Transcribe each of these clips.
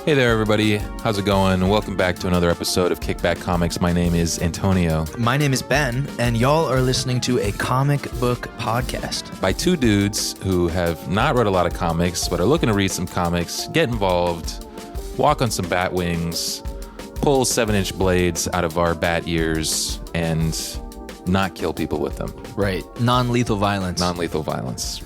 Hey there, everybody. How's it going? Welcome back to another episode of Kickback Comics. My name is Antonio. My name is Ben, and y'all are listening to a comic book podcast. By two dudes who have not read a lot of comics, but are looking to read some comics, get involved, walk on some bat wings, pull 7-inch blades out of our bat ears, and not kill people with them. Right. Non-lethal violence. Non-lethal violence.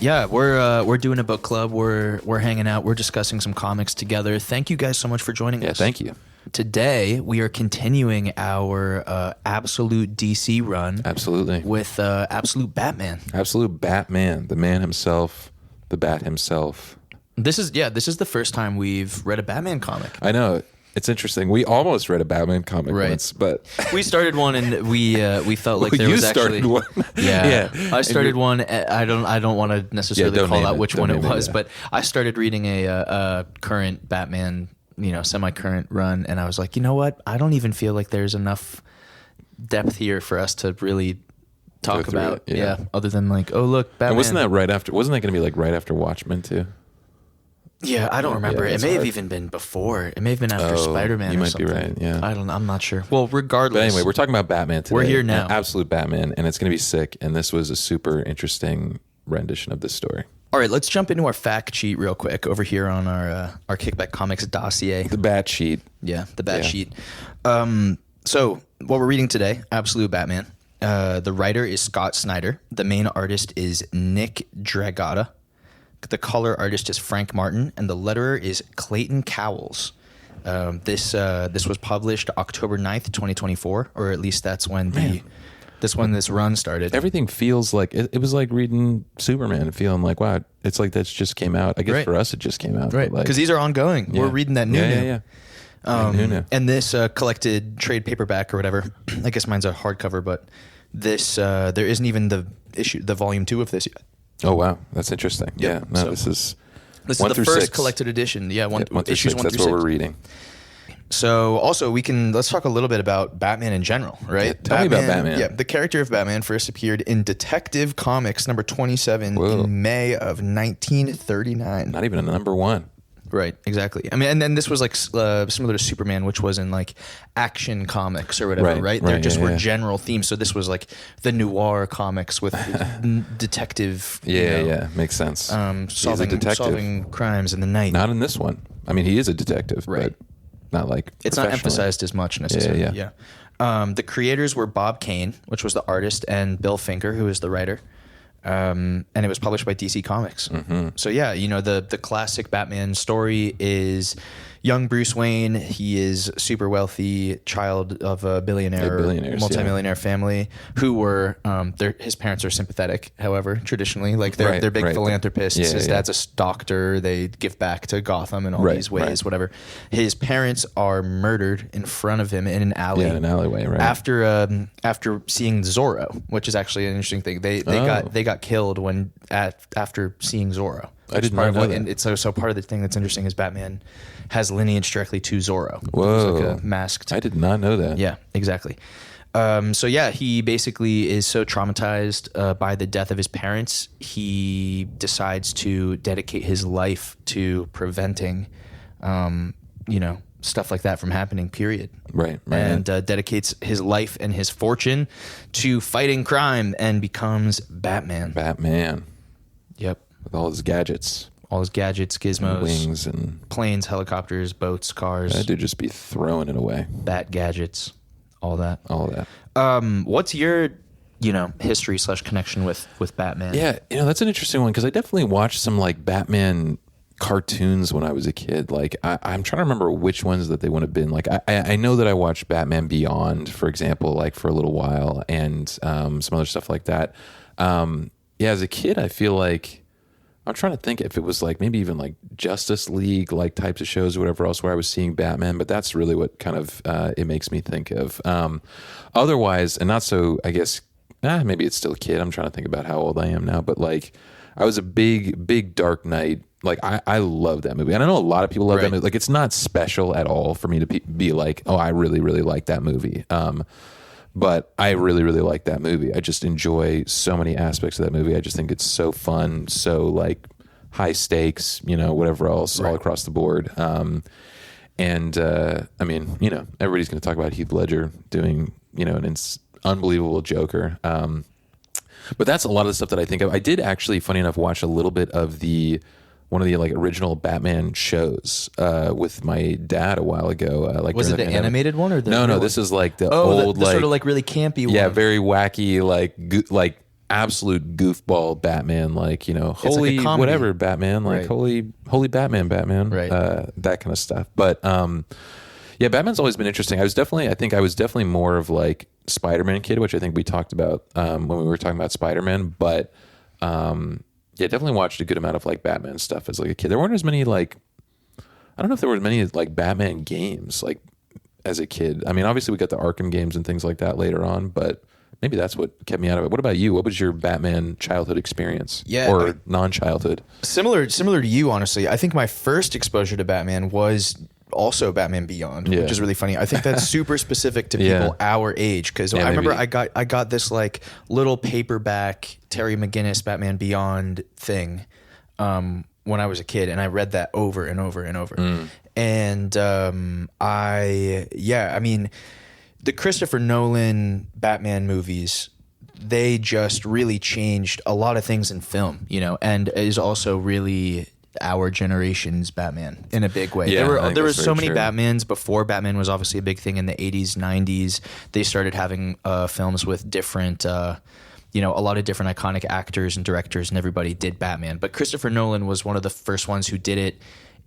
Yeah, we're doing a book club. We're hanging out. We're discussing some comics together. Thank you guys so much for joining us. Yeah, thank you. Today we are continuing our Absolute DC run. Absolutely. With Absolute Batman. Absolute Batman, the man himself, the bat himself. This is the first time we've read a Batman comic. I know. It's interesting. We almost read a Batman comic once, but we started one and we felt like there was actually one. Yeah. I started one. I don't want to necessarily call out which one it was, but I started reading a current Batman, semi-current run, and I was like, you know what? I don't even feel like there's enough depth here for us to really talk about. Yeah. Other than like, oh look, Batman. And wasn't that going to be like right after Watchmen too? Yeah, I don't remember. It may have even been before. It may have been after Spider-Man. You or might something. be right. Yeah, I'm not sure. Well, regardless. But anyway, we're talking about Batman today. We're here now. Absolute Batman, and it's going to be sick. And this was a super interesting rendition of this story. All right, let's jump into our fact sheet real quick over here on our Kickback Comics dossier. The Bat Sheet. Yeah, the Bat Sheet. So what we're reading today, Absolute Batman. The writer is Scott Snyder. The main artist is Nick Dragotta. The color artist is Frank Martin, and the letterer is Clayton Cowles. This was published October 9th, 2024, or at least that's when this run started. Everything feels like it was like reading Superman, feeling like, wow, it's like that just came out. I guess for us it just came out, right? Because these are ongoing. Yeah. We're reading that new. Yeah. And this collected trade paperback or whatever. I guess mine's a hardcover, but this there isn't even the volume 2 of this yet. Oh wow, that's interesting. Yep. Yeah, no, this is the first 6. Collected edition. Yeah, one through issues 6. 1 That's through 6. what we're reading. So also let's talk a little bit about Batman in general, right? Yeah, tell me about Batman. Yeah, the character of Batman first appeared in Detective Comics number 27 in May of 1939. Not even a number 1. Right, exactly. I mean, and then this was like similar to Superman, which was in like Action Comics or whatever, right? There just were general themes. So this was like the noir comics with detective. Makes sense. Solving crimes in the night. Not in this one. I mean, he is a detective, but not like it's not emphasized as much necessarily. Yeah. The creators were Bob Kane, which was the artist, and Bill Finger, who is the writer. And it was published by DC Comics. Mm-hmm. So yeah, the classic Batman story is young Bruce Wayne. He is super wealthy, child of a multimillionaire family who were his parents are sympathetic. However, traditionally, like they're big philanthropists. His dad's a doctor. They give back to Gotham in all these ways. Whatever. His parents are murdered in front of him in an alley. Yeah, in an alleyway. Right. After seeing Zorro, which is actually an interesting thing. They got killed after seeing Zorro. I didn't know that. And it's so part of the thing that's interesting is Batman has lineage directly to Zorro. Whoa. Like a masked. I did not know that. Yeah, exactly. So yeah, he basically is so traumatized by the death of his parents, he decides to dedicate his life to preventing, stuff like that from happening, period. Right. And dedicates his life and his fortune to fighting crime and becomes Batman. Yep. With all his gadgets. Gizmos. And wings and... planes, helicopters, boats, cars. That dude just be throwing it away. Bat gadgets. All that. What's your, history / connection with Batman? Yeah, that's an interesting one because I definitely watched some like Batman cartoons when I was a kid. Like I'm trying to remember which ones that they would have been. Like I know that I watched Batman Beyond, for example, like for a little while, and some other stuff like that. As a kid, I feel like I'm trying to think if it was like maybe even like Justice League like types of shows or whatever else where I was seeing Batman, but that's really what kind of it makes me think of. Otherwise, and not so, I guess, maybe it's still a kid. I'm trying to think about how old I am now, but like I was a big Dark Knight. Like I love that movie, and I know a lot of people love that movie. Like it's not special at all for me to be like, oh, I really like that movie. But I really like that movie. I just enjoy so many aspects of that movie. I just think it's so fun, so like high stakes, whatever else, all across the board. And I mean, everybody's going to talk about Heath Ledger doing, an unbelievable Joker. But that's a lot of the stuff that I think of. I did actually, funny enough, watch a little bit of one of the like original Batman shows with my dad a while ago. Was it the animated one or the No, this is like the old, the sort of like really campy one. Yeah, very wacky, like absolute goofball Batman, like holy like whatever Batman, like holy Batman, right? That kind of stuff. But yeah, Batman's always been interesting. I think I was definitely more of like Spider-Man kid, which I think we talked about when we were talking about Spider-Man. But yeah, definitely watched a good amount of like Batman stuff as like a kid. There weren't as many like, I don't know if there were as many like Batman games like as a kid. I mean, obviously we got the Arkham games and things like that later on, but maybe that's what kept me out of it. What about you? What was your Batman childhood experience? Yeah, or non-childhood? Similar to you, honestly. I think my first exposure to Batman was also Batman Beyond, which is really funny. I think that's super specific to people our age, because I remember I got this like little paperback Terry McGinnis Batman Beyond thing when I was a kid, and I read that over and over and over. And I mean, the Christopher Nolan Batman movies, they just really changed a lot of things in film, and is also really our generation's Batman in a big way. Yeah, there were so many Batmans before Batman was obviously a big thing in the 80s, 90s. They started having films with different, a lot of different iconic actors and directors, and everybody did Batman. But Christopher Nolan was one of the first ones who did it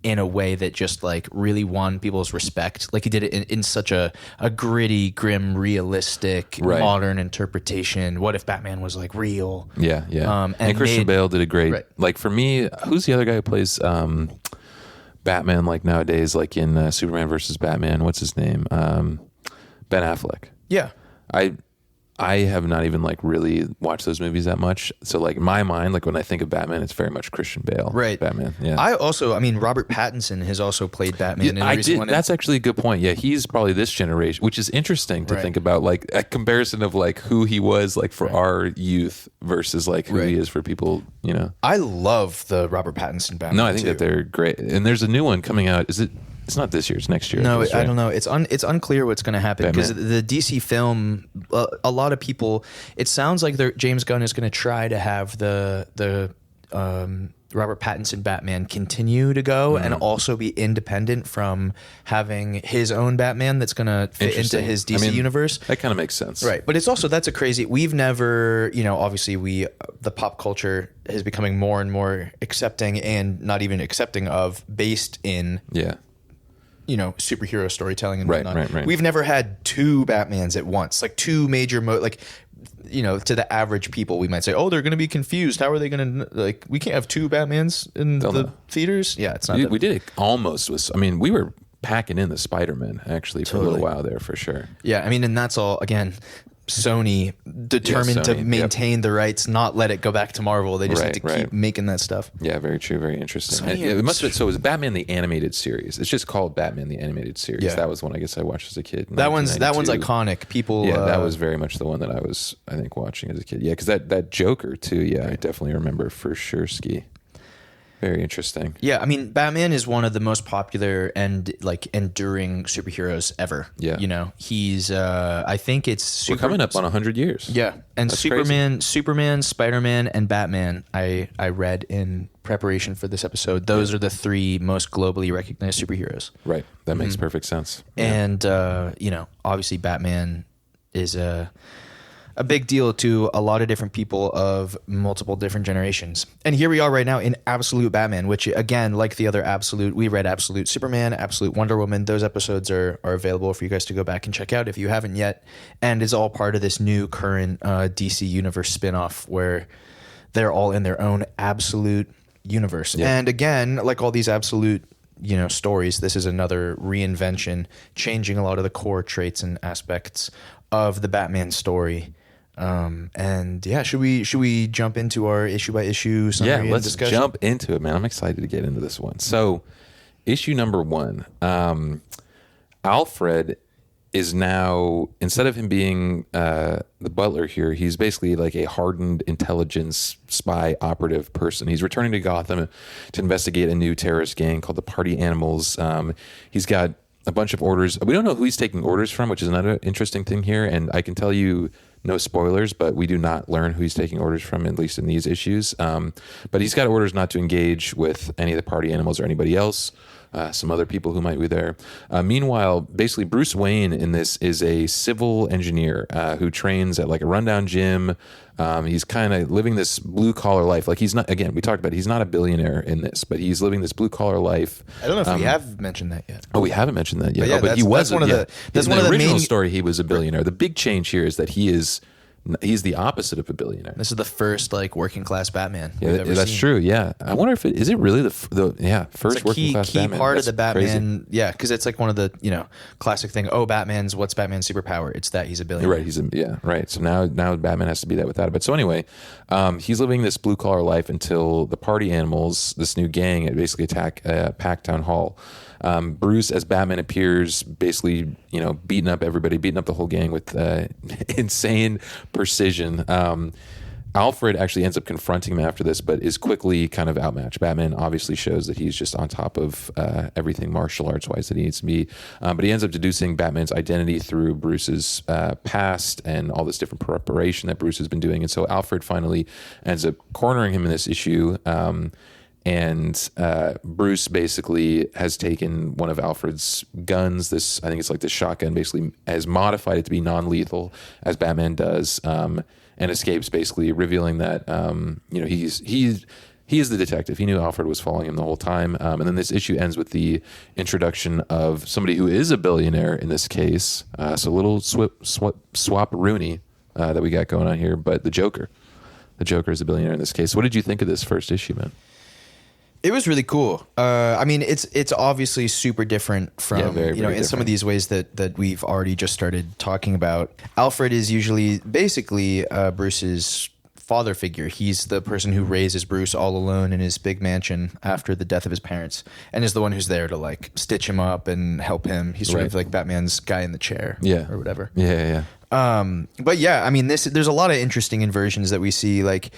in a way that just like really won people's respect. Like he did it in such a gritty, grim, realistic, modern interpretation. What if Batman was like real? Yeah. And Christian Bale did a great, like for me, who's the other guy who plays Batman like nowadays, like in Superman versus Batman? What's his name? Ben Affleck. Yeah. I have not even like really watched those movies that much. So like in my mind, like when I think of Batman, it's very much Christian Bale. Right. Batman. Yeah. I mean, Robert Pattinson has also played Batman. I did. That's actually a good point. Yeah. He's probably this generation, which is interesting to think about, like a comparison of like who he was like for our youth versus like who he is for people, I love the Robert Pattinson Batman. No, I think that they're great. And there's a new one coming out. It's not this year. It's next year. No, I don't know. It's unclear what's going to happen because the DC film, a lot of people. It sounds like James Gunn is going to try to have the Robert Pattinson Batman continue to go and also be independent from having his own Batman that's going to fit into his DC universe. That kind of makes sense, right? But it's also that's a crazy. We've never, obviously the pop culture is becoming more and more accepting and not even accepting of based in superhero storytelling and whatnot. Right. We've never had two Batmans at once, like two major to the average people, we might say, oh, they're going to be confused. How are they going to, we can't have two Batmans in the theaters? Yeah, it's not. We did it almost with, we were packing in the Spider-Man actually for a little while there for sure. Yeah, I mean, and that's all, again, Sony determined to maintain the rights, not let it go back to Marvel. They just need to keep making that stuff. Yeah, very true, very interesting. It must have been, so it was Batman the Animated Series. It's just called Batman the Animated Series. Yeah. That was one I guess I watched as a kid. That one's iconic. People, that was very much the one that I was, I think, watching as a kid. Yeah, because that Joker too. Yeah, I definitely remember for sure. Ski. Very interesting. Yeah, I mean, Batman is one of the most popular and like enduring superheroes ever. Yeah, he's. I think it's. We're coming up on 100 years. Yeah, and that's Superman, Spider-Man, and Batman. I read in preparation for this episode. Those are the three most globally recognized superheroes. Right. That makes perfect sense. And obviously, Batman is a big deal to a lot of different people of multiple different generations. And here we are right now in Absolute Batman, which again, like the other Absolute, we read Absolute Superman, Absolute Wonder Woman. Those episodes are available for you guys to go back and check out if you haven't yet. And it's all part of this new current DC Universe spinoff where they're all in their own absolute universe. Yeah. And again, like all these absolute stories, this is another reinvention, changing a lot of the core traits and aspects of the Batman story. And yeah, should we jump into our issue by issue summary? Yeah, let's discussion? Jump into it, man. I'm excited to get into this one. So, issue number 1, Alfred is now, instead of him being the butler here, he's basically like a hardened intelligence spy operative person. He's returning to Gotham to investigate a new terrorist gang called the Party Animals. He's got a bunch of orders. We don't know who he's taking orders from, which is another interesting thing here. And I can tell you, no spoilers, but we do not learn who he's taking orders from, at least in these issues. But he's got orders not to engage with any of the Party Animals or anybody else. Some other people who might be there. Meanwhile, basically, Bruce Wayne in this is a civil engineer who trains at like a rundown gym. He's kind of living this blue collar life. Like he's not, again, we talked about it, he's not a billionaire in this, but he's living this blue collar life. I don't know if we have mentioned that yet. Oh, we haven't mentioned that yet. But yeah, but he was one of the. That's one of the original main story. He was a billionaire. The big change here is that he's the opposite of a billionaire. This is the first like working class Batman. Yeah, that's true. Yeah, I wonder if is it really the first working class key Batman? part That's of the Batman. crazy. Yeah, because it's like one of the classic thing. Oh, what's Batman's superpower? It's that he's a billionaire. You're right. Right. So now Batman has to be that without it. But so anyway, he's living this blue collar life until the Party Animals, this new gang, basically attack Packtown Hall. Bruce, as Batman, appears basically, beating up everybody, beating up the whole gang with insane precision. Alfred actually ends up confronting him after this, but is quickly kind of outmatched. Batman obviously shows that he's just on top of everything martial arts wise that he needs to be. But he ends up deducing Batman's identity through Bruce's past and all this different preparation that Bruce has been doing. And so Alfred finally ends up cornering him in this issue. And Bruce basically has taken one of Alfred's guns. I think it's like this shotgun, basically has modified it to be non-lethal, as Batman does, and escapes, basically revealing that he is the detective. He knew Alfred was following him the whole time. And then this issue ends with the introduction of somebody who is a billionaire in this case. So a little swap Rooney that we got going on here, but the Joker. The Joker is a billionaire in this case. What did you think of this first issue, man? It was really cool. I mean, it's obviously super different from very in different. some of these ways that we've already just started talking about. Alfred is usually basically Bruce's father figure. He's the person who raises Bruce all alone in his big mansion after the death of his parents, and is the one who's there to like stitch him up and help him. He's sort of like Batman's guy in the chair, or whatever. Yeah. But yeah, I mean, there's a lot of interesting inversions that we see, like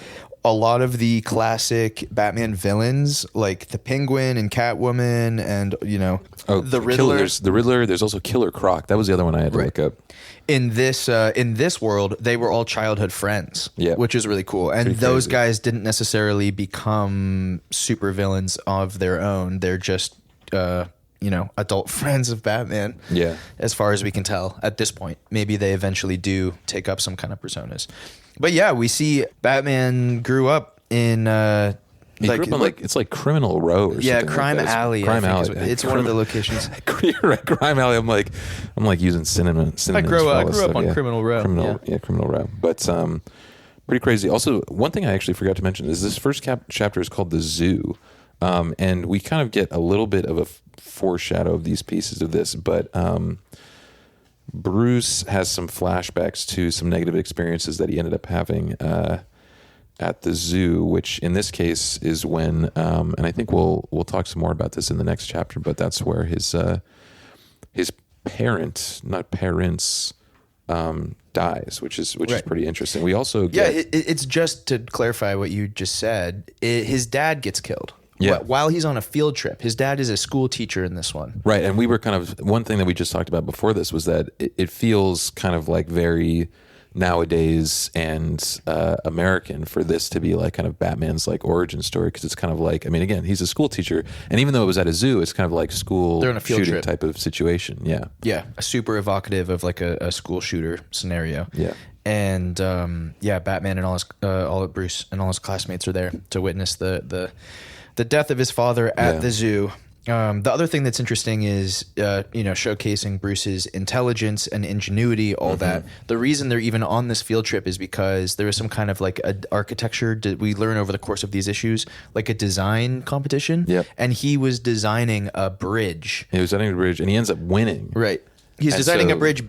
a lot of the classic Batman villains, like the Penguin and Catwoman, and the Riddler. There's the Riddler. There's also Killer Croc. That was the other one I had to look up. In this world, they were all childhood friends, which is really cool. And those guys didn't necessarily become super villains of their own. They're just adult friends of Batman. Yeah. As far as we can tell at this point. Maybe they eventually do take up some kind of personas. But yeah, we see Batman grew up in he grew up in it's like Criminal Row or something. Yeah, Crime Alley. Crime Alley. It's one of the locations. You're right, Crime Alley. I'm like using synonyms. I grew up on Criminal Row. Criminal Row. But pretty crazy. Also, one thing I actually forgot to mention is this first chapter is called The Zoo. And we kind of get a little bit of a foreshadow of these pieces of this, but Bruce has some flashbacks to some negative experiences that he ended up having at the zoo, which in this case is when, and I think we'll talk some more about this in the next chapter, but that's where his parents dies, which is pretty interesting. We also get, it's just to clarify what you just said. His dad gets killed. Yeah. While he's on a field trip. His dad is a school teacher in this one. Right. And we were one thing that we just talked about before this was that it feels kind of like very nowadays and American for this to be like kind of Batman's like origin story, because it's kind of like, I mean, again, he's a school teacher, and even though it was at a zoo, it's kind of like school They're on a field shooting trip. type of situation. Yeah. Yeah. Super evocative of like a school shooter scenario. Yeah. And Batman and all of Bruce and all his classmates are there to witness the death of his father at the zoo. The other thing that's interesting is, showcasing Bruce's intelligence and ingenuity, all that. The reason they're even on this field trip is because there is some kind of like architecture we learn over the course of these issues, like a design competition. Yep. And he was designing a bridge. He was designing a bridge, and he ends up winning. Right. He's designing a bridge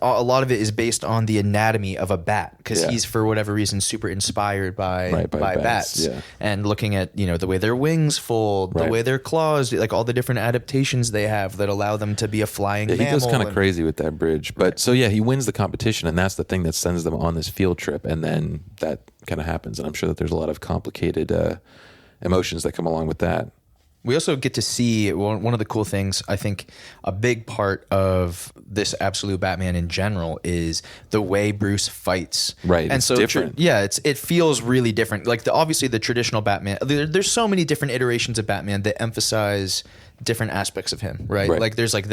a lot of it is based on the anatomy of a bat, because he's, for whatever reason, super inspired by bats. Yeah. And looking at, the way their wings fold, the way their claws, like all the different adaptations they have that allow them to be a flying mammal. He goes kind of crazy with that bridge. But so, he wins the competition, and that's the thing that sends them on this field trip. And then that kind of happens. And I'm sure that there's a lot of complicated emotions that come along with that. We also get to see one of the cool things. I think a big part of this Absolute Batman in general is the way Bruce fights. Right. And so different. It feels really different. Like obviously the traditional Batman, there's so many different iterations of Batman that emphasize different aspects of him, right? Like there's like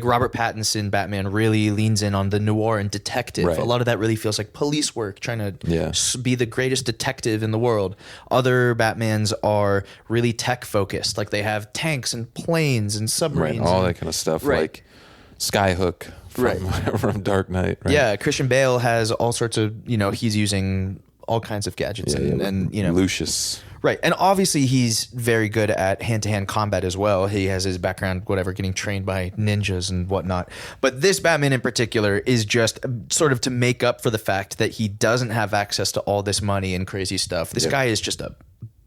Robert Pattinson Batman really leans in on the noir and detective. A lot of that really feels like police work, trying to be the greatest detective in the world. Other Batmans are really tech focused, like they have tanks and planes and submarines, all that kind of stuff, like Skyhook from Dark Knight. Yeah, Christian Bale has all sorts of, he's using all kinds of gadgets and Lucius. Right. And obviously he's very good at hand-to-hand combat as well. He has his background, getting trained by ninjas and whatnot. But this Batman in particular is just sort of to make up for the fact that he doesn't have access to all this money and crazy stuff. This guy is just a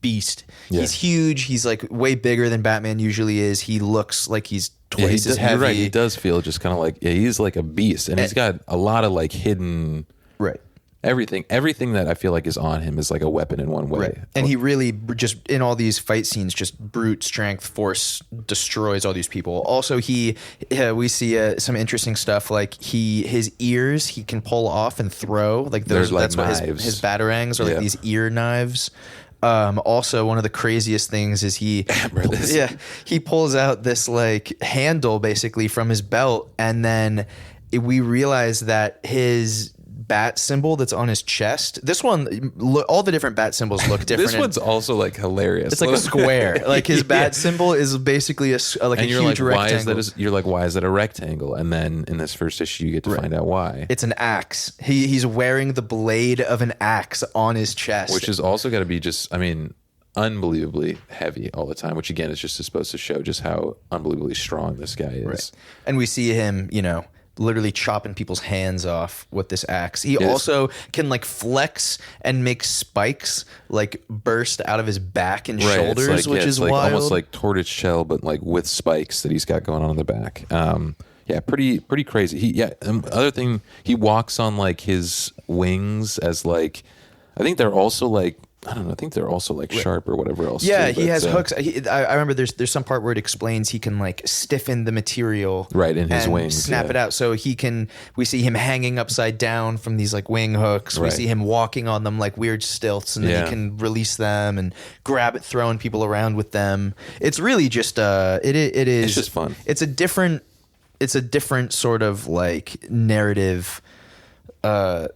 beast. He's huge. He's like way bigger than Batman usually is. He looks like he's twice as heavy. You're right. He does feel just kind of like, he's like a beast. And he's got a lot of like hidden... Right. Everything that I feel like is on him is like a weapon in one way. Right. And he really just, in all these fight scenes, just brute strength, force, destroys all these people. Also, we see some interesting stuff, like his ears he can pull off and throw. Like those, that's what his batarangs are, like these ear knives. Also, one of the craziest things is he pulls out this like handle basically from his belt, and then we realize that his bat symbol that's on his chest. This one, all the different bat symbols look different. This one's also like hilarious. It's like a square. Like his bat symbol is basically a huge rectangle. Why is that a rectangle? And then in this first issue, you get to find out why. It's an axe. He's wearing the blade of an axe on his chest, which is also got to be just, unbelievably heavy all the time. Which again is just supposed to show just how unbelievably strong this guy is. Right. And we see him, literally chopping people's hands off with this axe. He also can like flex and make spikes like burst out of his back and shoulders, which is like wild. Almost like tortoise shell, but like with spikes that he's got going on in the back. Pretty crazy. Other thing, he walks on like his wings as like, I think they're also like, I don't know. I think they're also like sharp or whatever else. Yeah, he has hooks. I remember there's some part where it explains he can like stiffen the material in his wings, snap it out. So we see him hanging upside down from these like wing hooks. We see him walking on them like weird stilts, and then he can release them and grab it, throwing people around with them. It's really just it's just fun. It's a different sort of like narrative.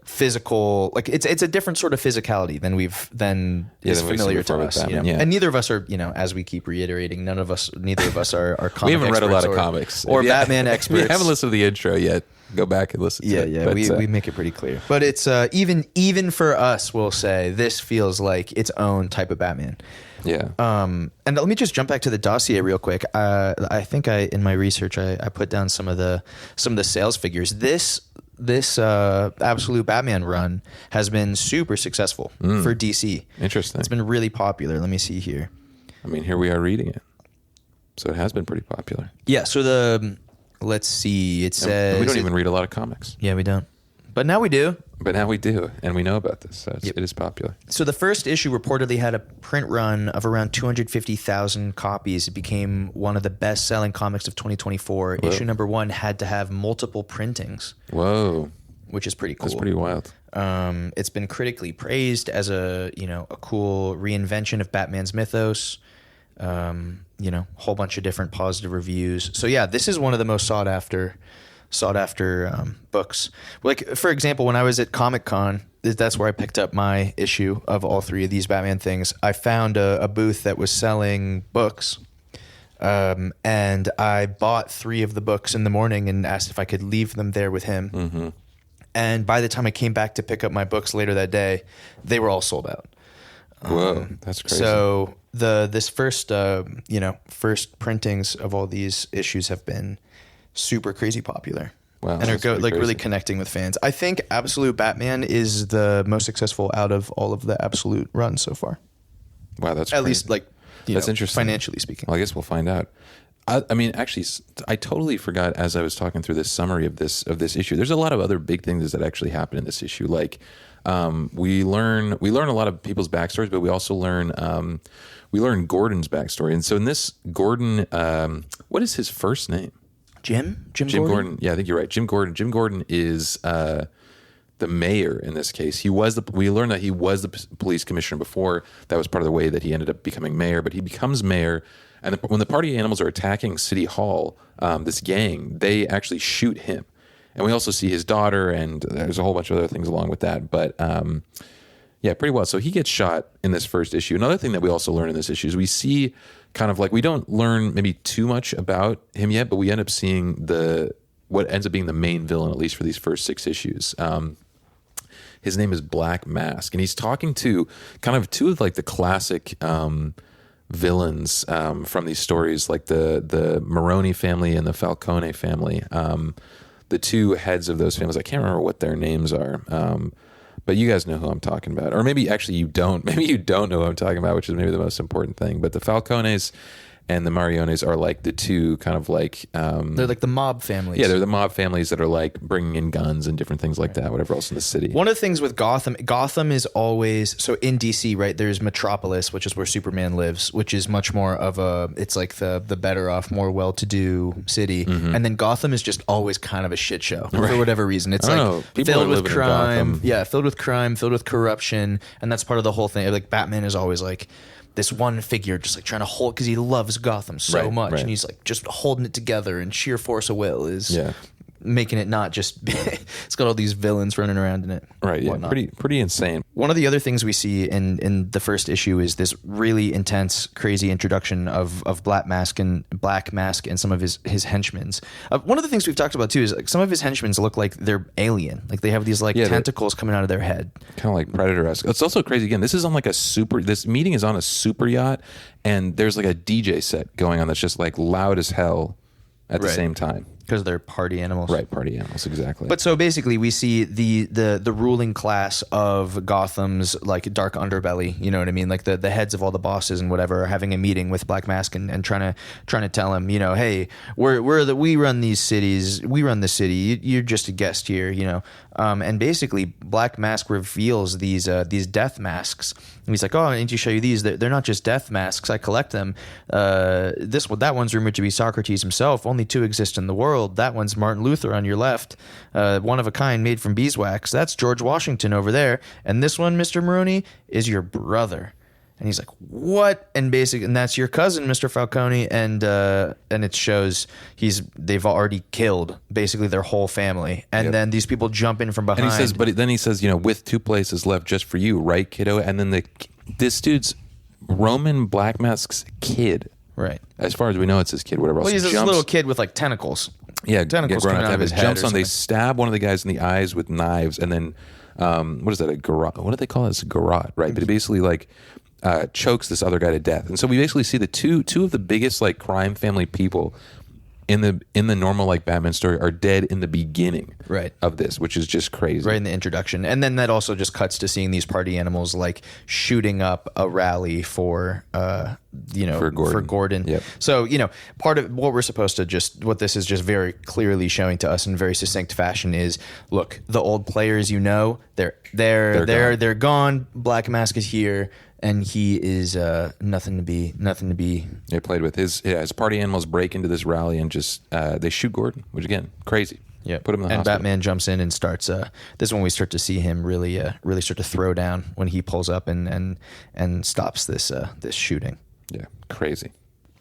Physical, like it's a different sort of physicality than is familiar to us. And neither of us are, as we keep reiterating, neither of us are comic we haven't read a lot of or, comics or Batman experts. If you haven't listened to the intro yet, go back and listen to it. Yeah, we make it pretty clear. But it's even for us, we'll say this feels like its own type of Batman. Yeah. And let me just jump back to the dossier real quick. I think in my research I put down some of the sales figures. This Absolute Batman run has been super successful for DC. Interesting. It's been really popular. Let me see here. Here we are reading it. So it has been pretty popular. Yeah, so let's see. It says... We don't even read a lot of comics. Yeah, we don't. But now we do. And we know about this. So it is popular. So the first issue reportedly had a print run of around 250,000 copies. It became one of the best-selling comics of 2024. Whoa. Issue number 1 had to have multiple printings. Whoa. Which is pretty cool. That's pretty wild. It's been critically praised as a cool reinvention of Batman's mythos. Whole bunch of different positive reviews. So yeah, this is one of the most sought after books. Like, for example, when I was at Comic-Con, that's where I picked up my issue of all 3 of these Batman things. I found a booth that was selling books, and I bought 3 of the books in the morning and asked if I could leave them there with him. Mm-hmm. And by the time I came back to pick up my books later that day, they were all sold out. Whoa, that's crazy. So this first printings of all these issues have been super crazy popular. Wow, and are really connecting with fans. I think Absolute Batman is the most successful out of all of the Absolute runs so far. Wow, that's at crazy. least that's interesting, financially speaking. Well, I guess we'll find out. I mean, actually, I totally forgot as I was talking through this summary of this issue. There's a lot of other big things that actually happen in this issue. Like we learn a lot of people's backstories, but we also learn Gordon's backstory. And so in this, Gordon, what is his first name? Jim Gordon. Yeah, I think you're right. Jim Gordon. Jim Gordon is the mayor in this case. We learned that he was the police commissioner before. That was part of the way that he ended up becoming mayor. But he becomes mayor, and when the party animals are attacking City Hall, this gang, they actually shoot him. And we also see his daughter, and there's a whole bunch of other things along with that. But yeah, pretty well. So he gets shot in this first issue. Another thing that we also learn in this issue is we see kind of like, we don't learn maybe too much about him yet, but we end up seeing what ends up being the main villain, at least for these first 6 issues. His name is Black Mask, and he's talking to kind of two of like the classic villains from these stories, like the Maroni family and the Falcone family. The two heads of those families, I can't remember what their names are, but you guys know who I'm talking about. Or maybe actually you don't. Maybe you don't know who I'm talking about, which is maybe the most important thing. But the Falcones and the Mariones are like the two kind of like... they're like the mob families. Yeah, they're the mob families that are like bringing in guns and different things like that, whatever else in the city. One of the things with Gotham is always... So in DC, right, there's Metropolis, which is where Superman lives, which is much more of it's like the better off, more well-to-do city. Mm-hmm. And then Gotham is just always kind of a shit show for whatever reason. It's like filled with crime. Yeah, filled with crime, filled with corruption. And that's part of the whole thing. Like Batman is always like... this one figure just like trying to hold, because he loves Gotham so much, and he's like just holding it together, and sheer force of will is making it not just it's got all these villains running around in it. Right, yeah, pretty insane. One of the other things we see in the first issue is this really intense, crazy introduction of Black Mask and some of his henchmen. One of the things we've talked about too is like some of his henchmen look like they're alien, like they have these like tentacles coming out of their head, kind of like Predator-esque. It's also crazy. Again, this meeting is on a super yacht, and there's like a DJ set going on that's just like loud as hell at the same time. Because they're party animals. Right, party animals, exactly. But so basically we see the ruling class of Gotham's like dark underbelly, you know what I mean? Like the heads of all the bosses and whatever are having a meeting with Black Mask and trying to tell him, you know, hey, we run these cities, we run the city, you're just a guest here, you know. And basically Black Mask reveals these death masks. And he's like, oh, I need to show you these. They're not just death masks. I collect them. That one's rumored to be Socrates himself. Only 2 exist in the world. That one's Martin Luther on your left. One of a kind made from beeswax. That's George Washington over there. And this one, Mr. Maroni, is your brother. And he's like, what? And that's your cousin, Mr. Falcone. And it shows they've already killed basically their whole family. And then these people jump in from behind. And he says, you know, with 2 places left just for you, right, kiddo? And then this dude's Roman Black Mask's kid. Right. As far as we know, it's his kid, whatever else. Well, he's this little kid with like tentacles. Yeah, tentacles coming out of his head. Jumps on, they stab one of the guys in the eyes with knives, and then, what is that, a garrote? What do they call it? It's a garrote, right? But it basically like chokes this other guy to death. And so we basically see the two of the biggest like crime family people in the normal like Batman story are dead in the beginning of this, which is just crazy. Right in the introduction. And then that also just cuts to seeing these party animals like shooting up a rally for Gordon. Yep. So, you know, part of what we're supposed to what this is just very clearly showing to us in very succinct fashion is, look, the old players, you know, they're gone. Black Mask is here. And he is nothing to be. They played with his party animals break into this rally and just they shoot Gordon, which again, crazy. Yeah, put him in the hospital. And Batman jumps in and starts. This is when we start to see him really start to throw down when he pulls up and stops this shooting. Yeah, crazy.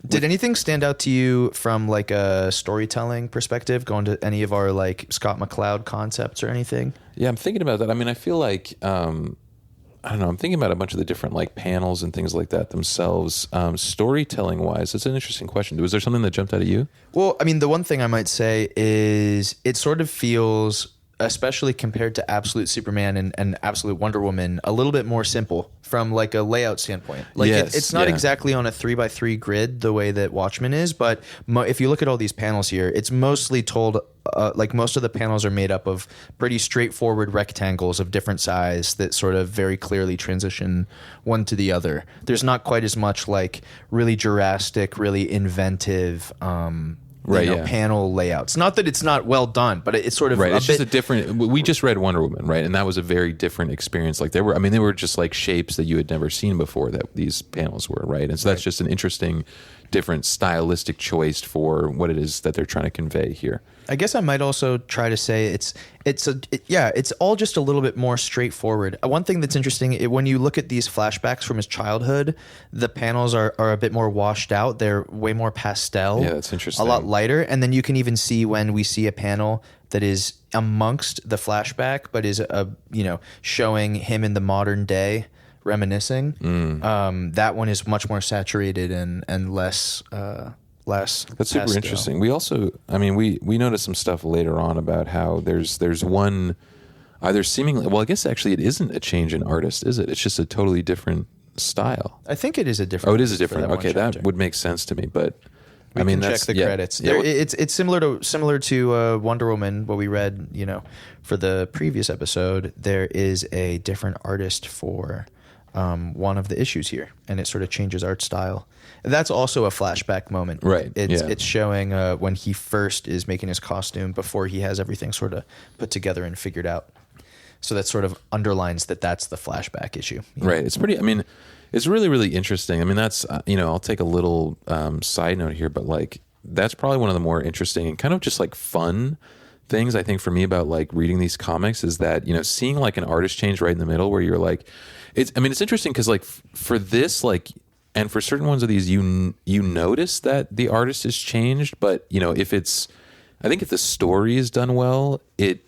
Did anything stand out to you from like a storytelling perspective, going to any of our like Scott McCloud concepts or anything? Yeah, I'm thinking about that. I mean, I feel like. I don't know. I'm thinking about a bunch of the different like panels and things like that themselves. Storytelling wise, it's an interesting question. Was there something that jumped out at you? Well, I mean, the one thing I might say is it sort of feels especially compared to Absolute Superman and Absolute Wonder Woman, a little bit more simple from like a layout standpoint. Like it's not exactly on a 3x3 grid the way that Watchmen is, but if you look at all these panels here, it's mostly told like most of the panels are made up of pretty straightforward rectangles of different size that sort of very clearly transition one to the other. There's not quite as much like really drastic, really inventive panel layouts. Not that it's not well done, but it's sort of right. It's just a different. We just read Wonder Woman, right, and that was a very different experience. Like they were just like shapes that you had never seen before. That these panels were, right, and so that's just an interesting, different stylistic choice for what it is that they're trying to convey here. I guess I might also try to say it's all just a little bit more straightforward. One thing that's interesting, when you look at these flashbacks from his childhood, the panels are a bit more washed out. They're way more pastel. Yeah, that's interesting. A lot lighter. And then you can even see when we see a panel that is amongst the flashback, but is showing him in the modern day, reminiscing. That one is much more saturated and less. That's super pastel. Interesting. We also, we noticed some stuff later on about how there's one either seemingly, well, I guess actually it isn't a change in artist, is it? It's just a totally different style. I think it is a different. Oh, it is a different. Okay, that would make sense to me, but we can check the credits. Yeah, it's similar to Wonder Woman, what we read, for the previous episode. There is a different artist for one of the issues here, and it sort of changes art style. That's also a flashback moment. Right. It's showing when he first is making his costume before he has everything sort of put together and figured out. So that sort of underlines that that's the flashback issue. Right. It's pretty, it's really, really interesting. That's, I'll take a little side note here, but like, that's probably one of the more interesting and kind of just like fun things I think for me about like reading these comics is that, seeing like an artist change right in the middle where you're like, it's interesting because like for this, like, and for certain ones of these, you notice that the artist has changed, but I think if the story is done well, it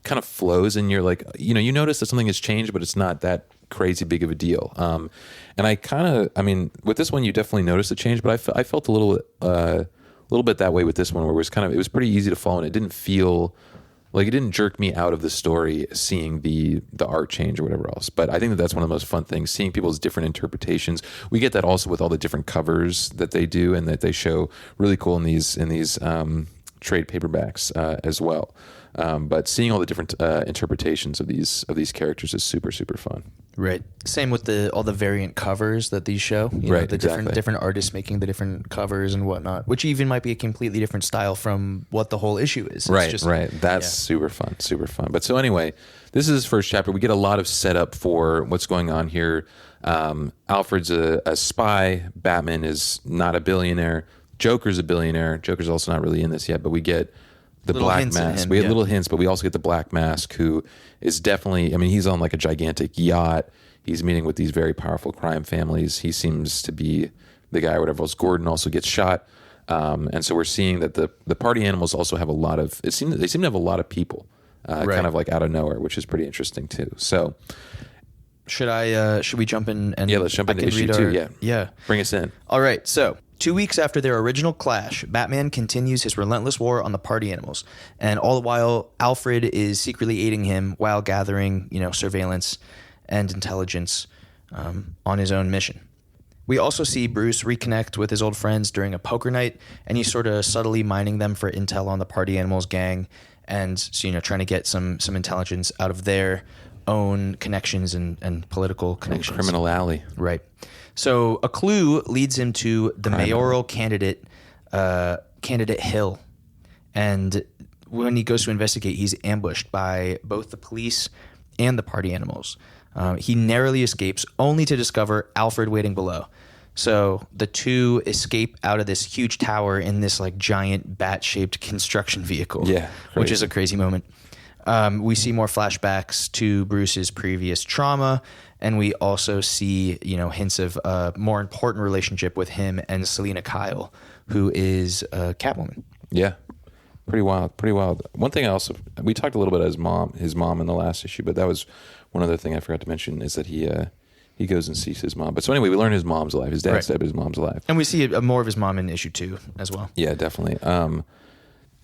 kind of flows, and you're like, you notice that something has changed, but it's not that crazy big of a deal. And I kind of, with this one, you definitely notice the change, but I felt a little bit that way with this one, where it was pretty easy to follow, and it didn't feel like it didn't jerk me out of the story seeing the art change or whatever else. But I think that's one of the most fun things, seeing people's different interpretations. We get that also with all the different covers that they do and that they show really cool in these trade paperbacks as well. But seeing all the different interpretations of these characters is super, super fun. Right. Same with all the variant covers that these show. Right. The different artists making the different covers and whatnot, which even might be a completely different style from what the whole issue is. It's right. That's super fun. Super fun. But so anyway, this is his first chapter. We get a lot of setup for what's going on here. Alfred's a spy. Batman is not a billionaire. Joker's a billionaire. Joker's also not really in this yet, but we get the Black Mask. We had little hints, but we also get the Black Mask, who is definitely, he's on like a gigantic yacht. He's meeting with these very powerful crime families. He seems to be the guy or whatever else. Gordon also gets shot. And so we're seeing that the party animals also have they seem to have a lot of people kind of like out of nowhere, which is pretty interesting too. So should we jump in? And let's jump into issue 2. Yeah. Bring us in. All right. So 2 weeks after their original clash, Batman continues his relentless war on the party animals. And all the while, Alfred is secretly aiding him while gathering, surveillance and intelligence on his own mission. We also see Bruce reconnect with his old friends during a poker night, and he's sort of subtly mining them for intel on the party animals gang and, trying to get some intelligence out of their own connections and political connections. Criminal alley. Right. So a clue leads him to the mayoral candidate Hill. And when he goes to investigate, he's ambushed by both the police and the party animals. He narrowly escapes, only to discover Alfred waiting below. So the two escape out of this huge tower in this like giant bat-shaped construction vehicle, which is a crazy moment. We see more flashbacks to Bruce's previous trauma, and we also see, hints of a more important relationship with him and Selena Kyle, who is Catwoman. Yeah. Pretty wild. One thing we talked a little bit about his mom in the last issue, but that was one other thing I forgot to mention is that he goes and sees his mom. But so anyway, we learn his mom's alive. His dad's dead, but his mom's alive. And we see more of his mom in issue 2 as well. Yeah, definitely.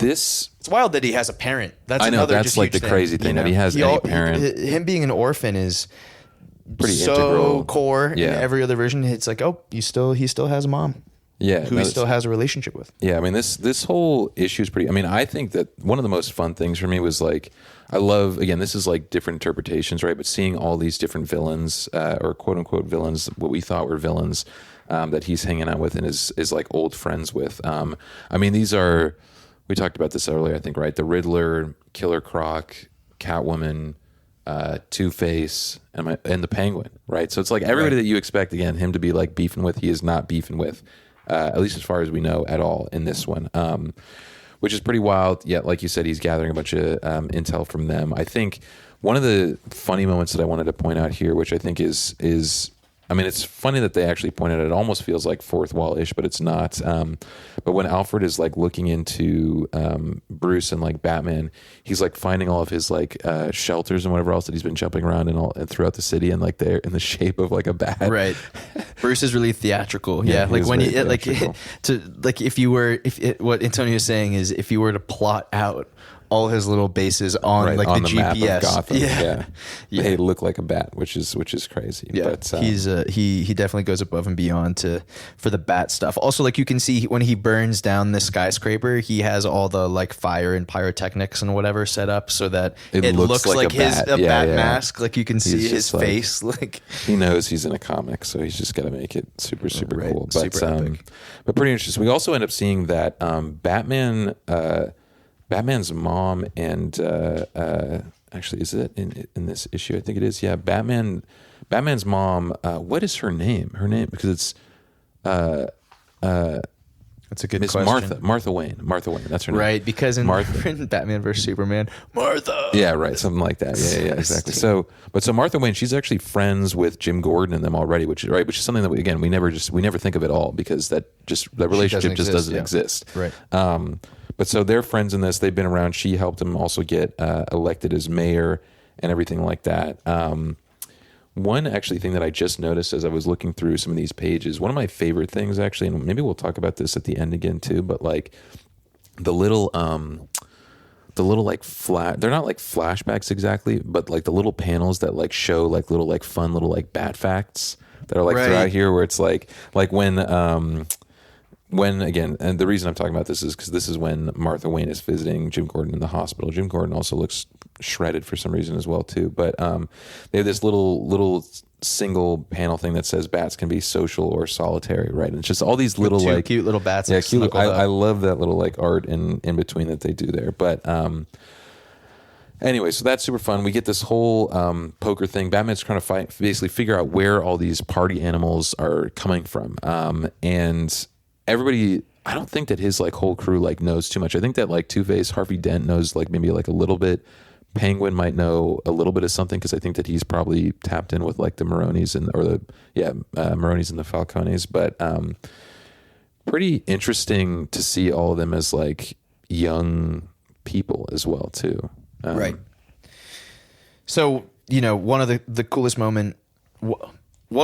This it's wild that he has a parent. That's I know another that's just like the huge crazy thing that he has a parent. Him being an orphan is Pretty so integral. core. In every other version, it's like, oh, he still has a mom. Yeah, who he still has a relationship with. Yeah, I mean this whole issue is pretty. I mean, I think that one of the most fun things for me was like, I love, again, this is like different interpretations, right? But seeing all these different villains or quote unquote villains, what we thought were villains that he's hanging out with and is like old friends with. I mean, these are, we talked about this earlier, I think, right? The Riddler, Killer Croc, Catwoman, Two-Face, and the Penguin, right? So it's like everybody that you expect, again, him to be like beefing with, he is not beefing with. At least as far as we know at all in this one, which is pretty wild. Yet, like you said, he's gathering a bunch of intel from them. I think one of the funny moments that I wanted to point out here, which I think is I mean, it's funny that they actually pointed out, it almost feels like fourth wall-ish, but it's not. But when Alfred is like looking into Bruce and like Batman, he's like finding all of his like shelters and whatever else that he's been jumping around and throughout the city, and like they're in the shape of like a bat. Right. Bruce is really theatrical. Yeah. Like when you like what Antonio is saying is, if you were to plot out all his little bases on like on the GPS map of Gotham, yeah. They look like a bat, which is crazy. Yeah, but he definitely goes above and beyond for the bat stuff. Also, like you can see when he burns down the skyscraper, he has all the like fire and pyrotechnics and whatever set up so that it looks like his bat mask. Like you can see his face. Like he knows he's in a comic, so he's just got to make it super cool. But super epic. But pretty interesting. We also end up seeing that Batman's mom and actually, is it in this issue? I think it is. Yeah, Batman's mom. What is her name? Because it's that's a good Miss question. Martha Wayne. That's her name. Right, because in Batman vs Superman, Martha. Yeah, right, something like that. Yeah, exactly. So Martha Wayne, she's actually friends with Jim Gordon and them already, which is something that we never think of at all, because that relationship just doesn't exist. Right. But so they're friends in this. They've been around. She helped him also get elected as mayor and everything like that. One actually thing that I just noticed as I was looking through some of these pages, one of my favorite things actually, and maybe we'll talk about this at the end again too, but like the little like they're not like flashbacks exactly, but like the little panels that like show like little like fun little like bat facts that are like throughout here, where it's like when again, and the reason I'm talking about this is because this is when Martha Wayne is visiting Jim Gordon in the hospital. Jim Gordon also looks shredded for some reason as well too. But they have this little single panel thing that says bats can be social or solitary, right? And it's just all these little like cute little bats. Yeah, cute. I love that little like art in between that they do there. But anyway, so that's super fun. We get this whole poker thing. Batman's trying to basically figure out where all these party animals are coming from, and everybody, I don't think that his like whole crew like knows too much. I think that like Two-Face, Harvey Dent knows like maybe like a little bit. Penguin might know a little bit of something, because I think that he's probably tapped in with like the Maronis Maronis and the Falcones. But pretty interesting to see all of them as like young people as well too. Right. So one of the coolest One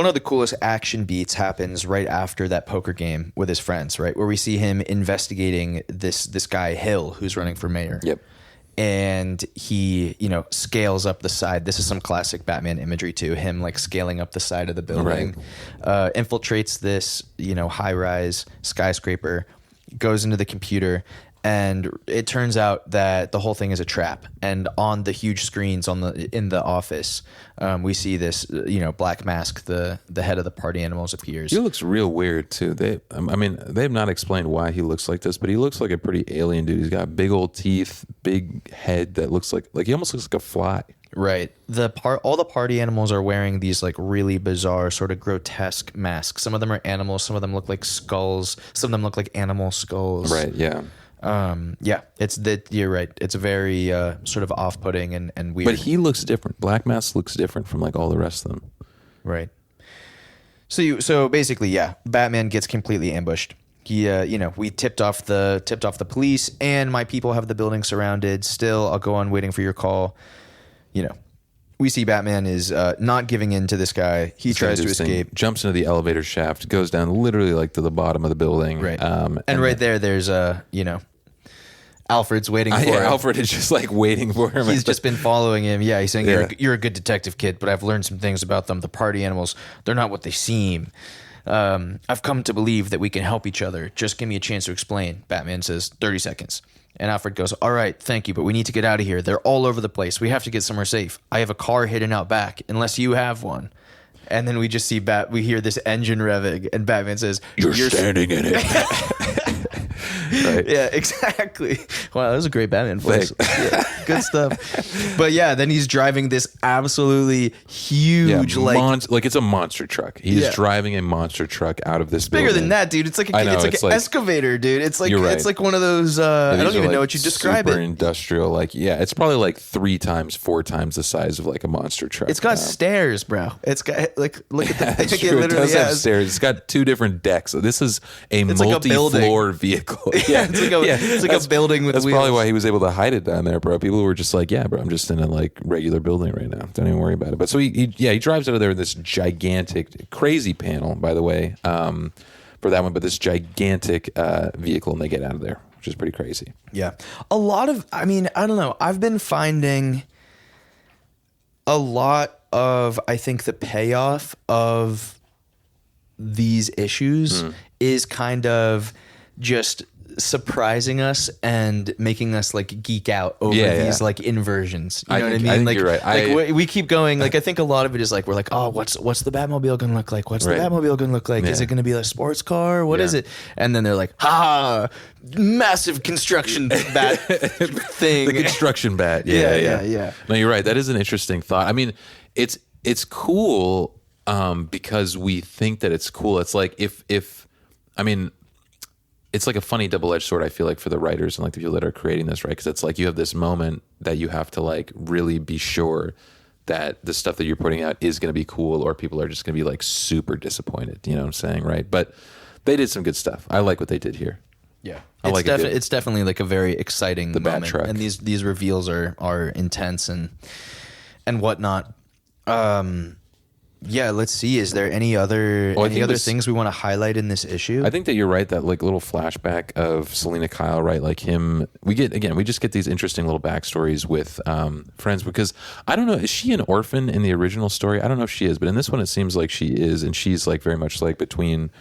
of the coolest action beats happens right after that poker game with his friends, right? Where we see him investigating this guy, Hill, who's running for mayor. Yep. And he, scales up the side. This is some classic Batman imagery too. Him like scaling up the side of the building, infiltrates this, high-rise skyscraper, goes into the computer, and it turns out that the whole thing is a trap. And on the huge screens in the office, we see this, Black Mask, the head of the party animals, appears. He looks real weird too. They've not explained why he looks like this, but he looks like a pretty alien dude. He's got big old teeth, big head that looks like he almost looks like a fly. Right. All the party animals are wearing these like really bizarre, sort of grotesque masks. Some of them are animals. Some of them look like skulls. Some of them look like animal skulls. Right. Yeah. You're right. It's very sort of off-putting and weird. But he looks different. Black Mask looks different from like all the rest of them. Right. So basically, Batman gets completely ambushed. He, we tipped off the police, and my people have the building surrounded. Still, I'll go on waiting for your call. We see Batman is not giving in to this guy. He tries to escape. Jumps into the elevator shaft, goes down literally like to the bottom of the building. Right. And right there's Alfred's waiting for him. Alfred is just like waiting for him. He's just been following him. Yeah, he's saying, you're a good detective, kid, but I've learned some things about them. The party animals, they're not what they seem. I've come to believe that we can help each other. Just give me a chance to explain. Batman says, 30 seconds. And Alfred goes, all right, thank you, but we need to get out of here. They're all over the place. We have to get somewhere safe. I have a car hidden out back, unless you have one. And then we just see we hear this engine revving, and Batman says, You're standing in it. Right. Yeah, exactly. Wow, that was a great Batman voice. Yeah, good stuff. But yeah, then he's driving this absolutely huge, like it's a monster truck. He's driving a monster truck out of this building. Bigger than that, dude. It's like an excavator, dude. It's like it's like one of those. I don't even know what you describe super it. Industrial, it's probably like 3 times, 4 times the size of like a monster truck. It's got stairs, bro. It's got look at the. It's true. It does have stairs. It's got 2 different decks. So this is a multi-floor vehicle. Yeah, it's like a building with That's wheels. probably why he was able to hide it down there, bro. People were just like, yeah, bro, I'm just in a like regular building right now. Don't even worry about it. But so he drives out of there in this gigantic, crazy panel, by the way, for that one, but this gigantic vehicle, and they get out of there, which is pretty crazy. Yeah. A lot of, I don't know. I've been finding a lot of, I think, the payoff of these issues is kind of just surprising us and making us like geek out over these like inversions. You know what I mean? I think like, you're right. Like we keep going. Like I think a lot of it is like we're like, oh, what's the Batmobile gonna look like? What's the Batmobile gonna look like? Is it gonna be a sports car? What is it? And then they're like, massive construction bat thing. The construction bat. Yeah. No, you're right. That is an interesting thought. I mean, it's cool because we think that it's cool. It's like it's like a funny double-edged sword, I feel like, for the writers and like the people that are creating this, right? Because it's like you have this moment that you have to like really be sure that the stuff that you're putting out is going to be cool, or people are just going to be like super disappointed. You know what I'm saying, right? But they did some good stuff. I like what they did here. Yeah, it's definitely like a very exciting moment. Bat truck, and these reveals are intense and whatnot. Yeah, let's see. Is there any other things we want to highlight in this issue? I think that you're right. That like little flashback of Selena Kyle, right? Like him. We just get these interesting little backstories with friends, because I don't know. Is she an orphan in the original story? I don't know if she is, but in this one it seems like she is, and she's like very much like between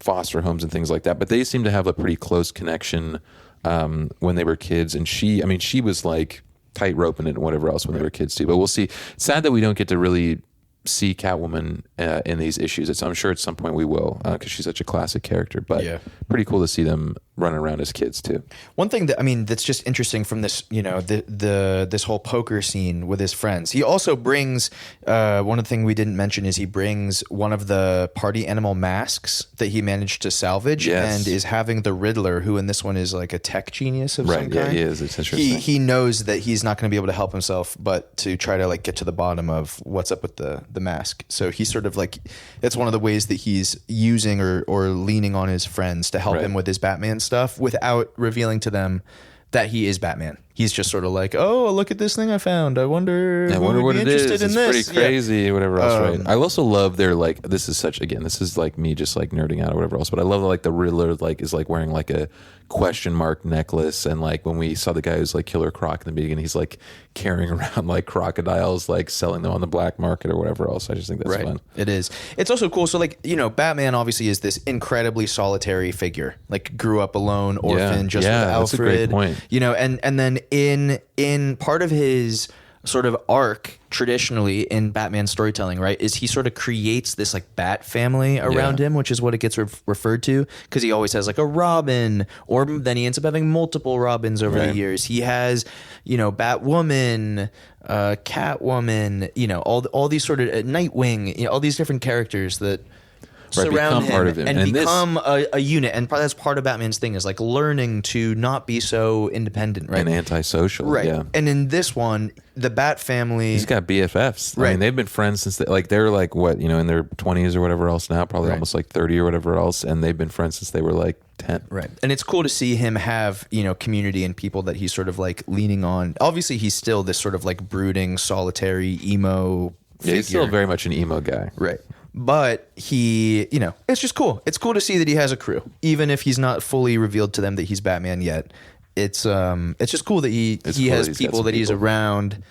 foster homes and things like that. But they seem to have a pretty close connection when they were kids, and she was like tight roping it and whatever else when they were kids too. But we'll see. It's sad that we don't get to really see Catwoman in these issues. I'm sure at some point we will, because she's such a classic character. But pretty cool to see them running around as kids too. One thing that's just interesting from this, this whole poker scene with his friends. He also brings one of the things we didn't mention is he brings one of the party animal masks that he managed to salvage, and is having the Riddler, who in this one is like a tech genius of some kind. Yeah, he is. It's interesting. He knows that he's not going to be able to help himself, but to try to like get to the bottom of what's up with the mask. So he's sort of like, it's one of the ways that he's using or leaning on his friends to help him with his Batman stuff without revealing to them that he is Batman. He's just sort of like, oh, look at this thing I found. I wonder what it is. It's pretty crazy, whatever else, right? I also love their like, this is like me just like nerding out or whatever else, but I love that like the Riddler like is like wearing like a question mark necklace, and like when we saw the guy who's like Killer Croc in the beginning, he's like carrying around like crocodiles, like selling them on the black market or whatever else. I just think that's fun. It is. It's also cool. So like, Batman obviously is this incredibly solitary figure, like grew up alone, orphan, just with Alfred. That's a great point. And then in part of his sort of arc traditionally in Batman storytelling, right, is he sort of creates this like bat family around him, which is what it gets referred to, because he always has like a Robin, or then he ends up having multiple Robins over the years. He has, Batwoman, Catwoman, all these sort of Nightwing, all these different characters that surround him, part of him and become a unit. And that's part of Batman's thing, is like learning to not be so independent, right? And antisocial. Right. Yeah. And in this one, the Bat family, he's got BFFs. Right. I mean, they've been friends since they're like what, in their 20s or whatever else now, probably almost like 30 or whatever else. And they've been friends since they were like 10. Right. And it's cool to see him have, community and people that he's sort of like leaning on. Obviously, he's still this sort of like brooding, solitary, emo figure. He's still very much an emo guy. Right. But he, it's just cool. It's cool to see that he has a crew, even if he's not fully revealed to them that he's Batman yet. it's just cool that he has people that he's around.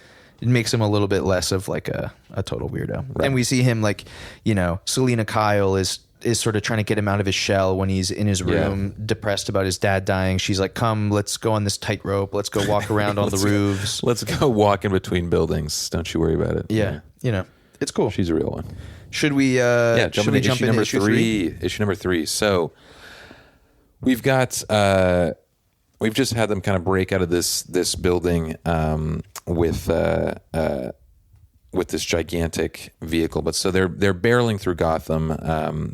It makes him a little bit less of like a total weirdo. Right. And we see him like, Selena Kyle is sort of trying to get him out of his shell when he's in his room, depressed about his dad dying. She's like, come, let's go on this tightrope. Let's go walk around on the roofs. Let's go walk in between buildings. Don't you worry about it. Yeah. It's cool. She's a real one. Should we jump into issue number three? Issue number 3. So we've got we've just had them kind of break out of this building with this gigantic vehicle. But so they're barreling through Gotham,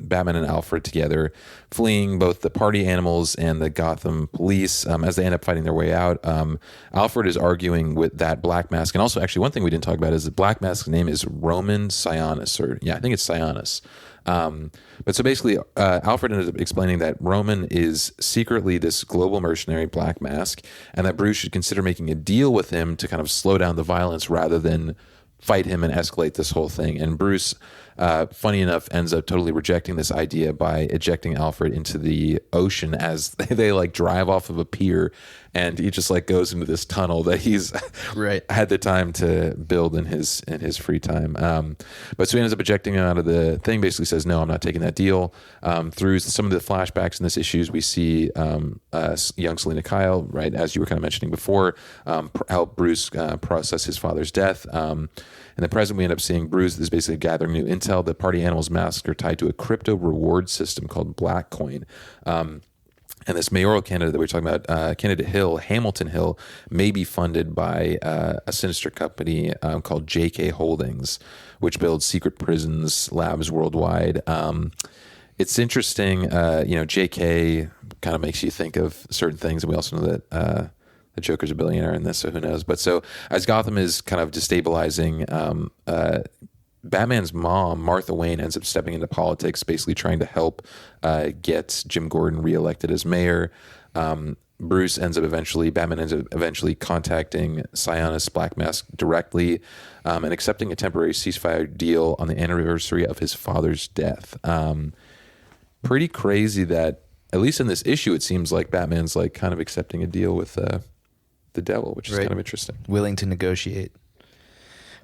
Batman and Alfred together, fleeing both the party animals and the Gotham police as they end up fighting their way out. Alfred is arguing with that Black Mask. And also, actually, one thing we didn't talk about is the Black Mask's name is Roman Sionis, I think it's Sionis. But so basically, Alfred ended up explaining that Roman is secretly this global mercenary Black Mask, and that Bruce should consider making a deal with him to kind of slow down the violence rather than fight him and escalate this whole thing. And Bruce, funny enough, ends up totally rejecting this idea by ejecting Alfred into the ocean as they like drive off of a pier, and he just like goes into this tunnel that he's had the time to build in his free time. But so he ends up ejecting him out of the thing, basically says, no, I'm not taking that deal. Through some of the flashbacks in this issues, we see young Selena Kyle, right, as you were kind of mentioning before, help Bruce process his father's death. In the present, we end up seeing Bruce is basically gathering new intel. The party animals' masks are tied to a crypto reward system called Black Coin. And this mayoral candidate that we're talking about, candidate Hill, Hamilton Hill, may be funded by a sinister company called JK Holdings, which builds secret prisons, labs worldwide. It's interesting, JK kind of makes you think of certain things. And we also know that the Joker's a billionaire in this, so who knows? But so as Gotham is kind of destabilizing, Batman's mom, Martha Wayne, ends up stepping into politics, basically trying to help get Jim Gordon reelected as mayor. Batman ends up eventually contacting Sionis Black Mask directly and accepting a temporary ceasefire deal on the anniversary of his father's death. Pretty crazy that, at least in this issue, it seems like Batman's like kind of accepting a deal with the devil, which is kind of interesting. Willing to negotiate.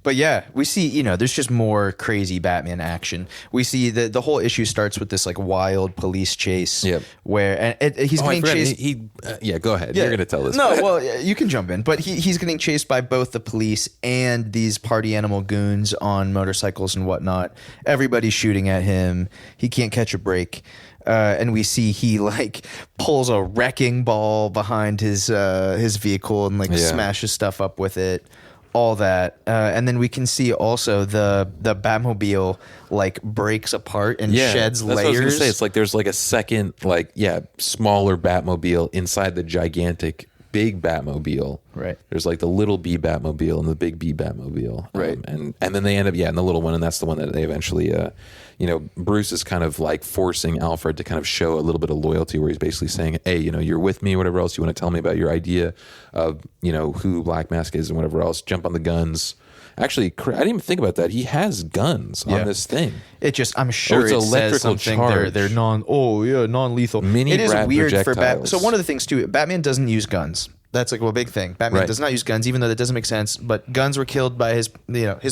But yeah, we see, there's just more crazy Batman action. We see the whole issue starts with this like wild police chase where he's getting chased. Go ahead. You're going to tell this. No, well, you can jump in. But he's getting chased by both the police and these party animal goons on motorcycles and whatnot. Everybody's shooting at him. He can't catch a break. And we see he like pulls a wrecking ball behind his vehicle and smashes stuff up with it. All that, and then we can see also the Batmobile like breaks apart and sheds layers. What I was gonna say. It's like there's like a second smaller Batmobile inside the gigantic big Batmobile. Right. There's like the little B Batmobile and the big B Batmobile. Right. And then they end up in the little one, and that's the one that they eventually Bruce is kind of like forcing Alfred to kind of show a little bit of loyalty, where he's basically saying, hey, you're with me, whatever else you want to tell me about your idea of, who Black Mask is and whatever else, jump on the guns. Actually, I didn't even think about that. He has guns on this thing. It just, I'm sure it's electrical charge. They're non-lethal. Mini it is rat weird projectiles. for Batman. So one of the things too, Batman doesn't use guns. That's like a big thing. Batman does not use guns, even though that doesn't make sense. But guns were killed by his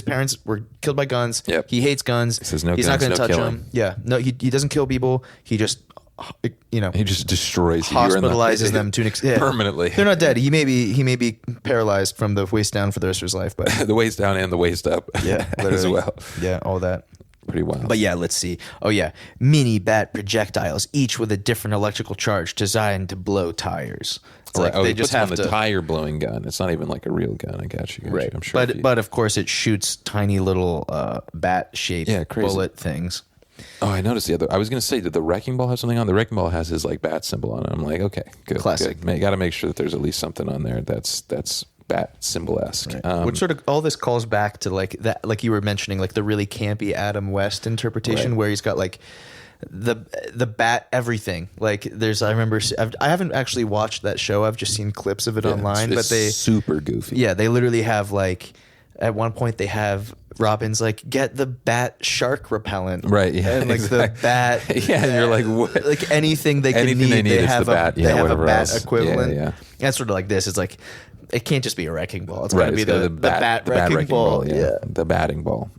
parents were killed by guns. Yep. He hates guns. He says no He's guns, not going to touch killing. them. Yeah, no, he doesn't kill people. He just he just destroys you. Hospitalizes them to an extent. Permanently. They're not dead. He may be paralyzed from the waist down for the rest of his life, but the waist down and the waist up. Yeah, as well. Yeah, all that. Pretty wild. But yeah, let's see. Oh yeah, mini bat projectiles, each with a different electrical charge designed to blow tires. It's right. They just have the tire blowing gun. It's not even like a real gun. I got you. Right. I'm sure. But of course it shoots tiny little bat shaped bullet things. Oh, I noticed the other. I was going to say, did the wrecking ball have something on? The wrecking ball has his like bat symbol on it. I'm like, okay, good. Classic. Got to make sure that there's at least something on there that's bat symbol-esque. Right. Which sort of all this calls back to like that, like you were mentioning, like the really campy Adam West interpretation, where he's got like the bat everything. Like there's, I remember, I haven't actually watched that show. I've just seen clips of it online, but they super goofy. Yeah, they literally have like. At one point, they have Robin's like, get the bat shark repellent. Right. Yeah. And like the bat. Yeah. And you're like, what? Like anything they can need, they have a bat equivalent. Yeah. That's sort of like this. It's like, it can't just be a wrecking ball. It's got to be the bat wrecking ball. Yeah, the batting ball.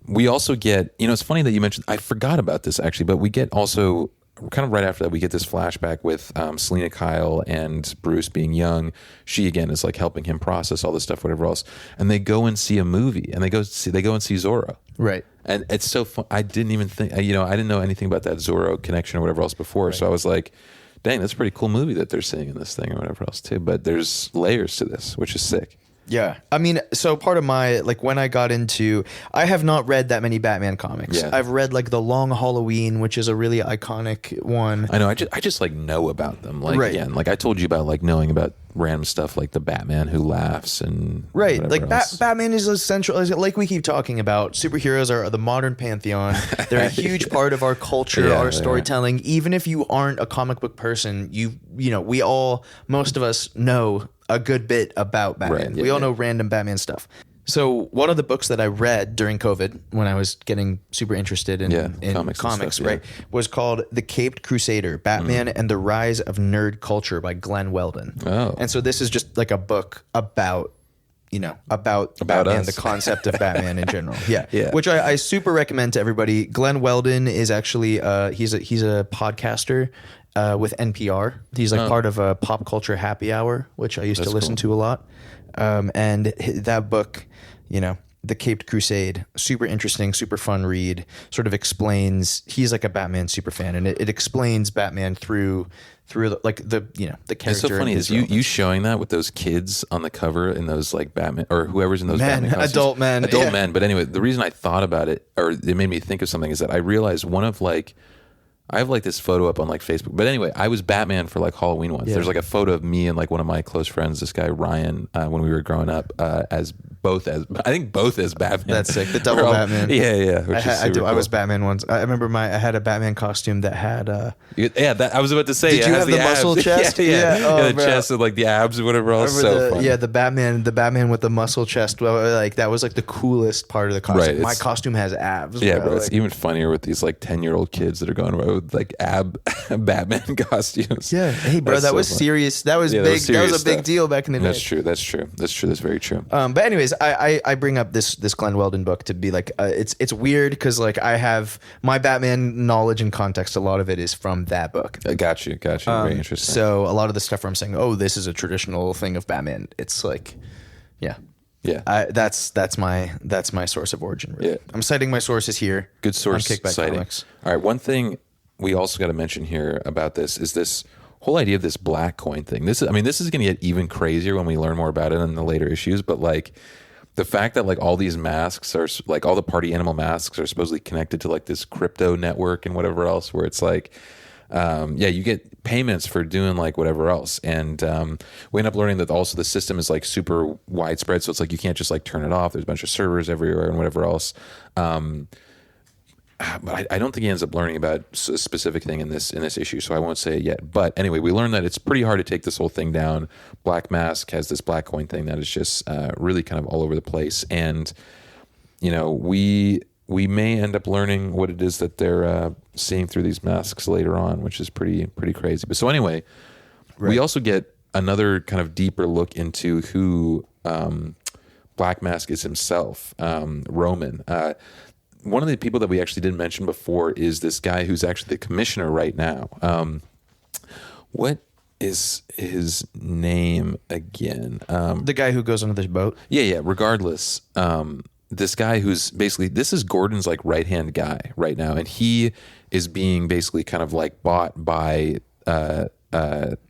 We also get, it's funny that you mentioned, I forgot about this actually, but we get also kind of right after that, we get this flashback with Selena Kyle and Bruce being young. She again is like helping him process all this stuff, whatever else. And they go and see a movie, and they go and see Zorro. Right. And it's so fun. I didn't even think, I didn't know anything about that Zorro connection or whatever else before. Right. So I was like, dang, that's a pretty cool movie that they're seeing in this thing or whatever else too. But there's layers to this, which is sick. Yeah. I mean, so part of my, like, when I got into, I have not read that many Batman comics. Yeah. I've read like The Long Halloween, which is a really iconic one. I know. I just like know about them. Like, right. Again, like I told you about like knowing about random stuff like the Batman Who Laughs and right. Like Batman is essential. Like we keep talking about, superheroes are the modern pantheon. They're a huge part of our culture, our storytelling. Even if you aren't a comic book person, most of us know a good bit about Batman. We all know random Batman stuff. So one of the books that I read during COVID, when I was getting super interested in comics, stuff, right, was called The Caped Crusader, Batman and the Rise of Nerd Culture by Glenn Weldon. Oh. And so this is just like a book about Batman, us. the concept of Batman in general. Yeah. Which I super recommend to everybody. Glenn Weldon is actually he's a podcaster with NPR. He's like part of a Pop Culture Happy Hour, which I used to listen to a lot. And that book, The Caped Crusade, super interesting, super fun read, sort of explains, he's like a Batman super fan, and it explains Batman through the character. It's so funny is you showing that with those kids on the cover in those like Batman or whoever's in those Batman costumes. Adult men. But anyway, the reason I thought about it, or it made me think of something, is that I realized I have like this photo up on like Facebook. But anyway, I was Batman for like Halloween once. Yeah. There's like a photo of me and like one of my close friends, this guy Ryan, when we were growing up, as both as Batman. That's sick. The double Batman. Yeah. I was Batman once. I remember I had a Batman costume that had I was about to say. Did you have the muscle chest? The chest with like the abs or whatever else. So fun. Yeah, the Batman with the muscle chest. Like that was like the coolest part of the costume. Right, my costume has abs. Yeah, bro. It's even funnier with these like 10-year-old kids that are going around with like Batman costumes. Yeah. Hey, bro, that was serious. That was big. That was a big deal back in the day. That's true. That's very true. But anyways, I bring up this Glenn Weldon book to be like, it's weird because like I have my Batman knowledge and context. A lot of it is from that book. Got you. Very interesting. So a lot of the stuff where I'm saying, oh, this is a traditional thing of Batman. It's like, yeah. That's my source of origin. Really. Yeah. I'm citing my sources here. Good source citing. Comics. All right. One thing we also got to mention here about this is this whole idea of this black coin thing. This is going to get even crazier when we learn more about it in the later issues. But like the fact that like all these masks are like all the party animal masks are supposedly connected to like this crypto network and whatever else, where it's like, you get payments for doing like whatever else. And we end up learning that also the system is like super widespread. So it's like you can't just like turn it off. There's a bunch of servers everywhere and whatever else. But I don't think he ends up learning about a specific thing in this issue, so I won't say it yet. But anyway, we learned that it's pretty hard to take this whole thing down. Black Mask has this black coin thing that is just really kind of all over the place. And, we may end up learning what it is that they're seeing through these masks later on, which is pretty crazy. But so anyway, we also get another kind of deeper look into who Black Mask is himself, Roman. One of the people that we actually didn't mention before is this guy who's actually the commissioner right now. What is his name again? The guy who goes under this boat? Yeah. Regardless, this guy who's basically, this is Gordon's like right-hand guy right now. And he is being basically kind of like bought by this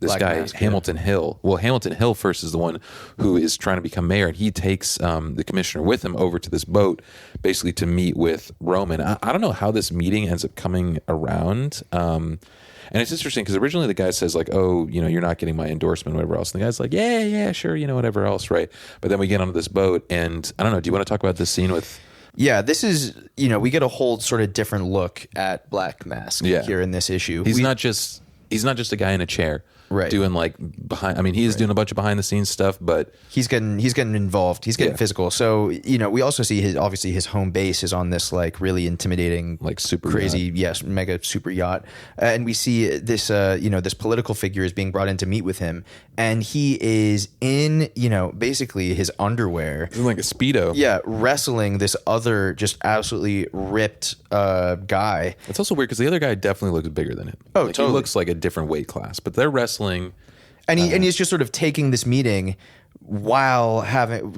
Black guy, Mask, Hamilton Hill. Well, Hamilton Hill first is the one who is trying to become mayor, and he takes the commissioner with him over to this boat, basically to meet with Roman. I don't know how this meeting ends up coming around. And it's interesting because originally the guy says like, oh, you're not getting my endorsement, whatever else. And the guy's like, yeah, sure, whatever else, right? But then we get onto this boat, and I don't know, do you want to talk about this scene with... Yeah, this is, we get a whole sort of different look at Black Mask here in this issue. He's not just... he's not just a guy in a chair right. doing like behind. I mean, he's doing a bunch of behind the scenes stuff, but he's getting involved. He's getting physical. So we also see his home base is on this like really intimidating, like super crazy, mega super yacht, and we see this this political figure is being brought in to meet with him, and he is in basically his underwear, like a Speedo, wrestling this other just absolutely ripped guy. It's also weird because the other guy definitely looks bigger than him. Oh, totally. He looks like a different weight class, but they're wrestling. And he's just sort of taking this meeting while having,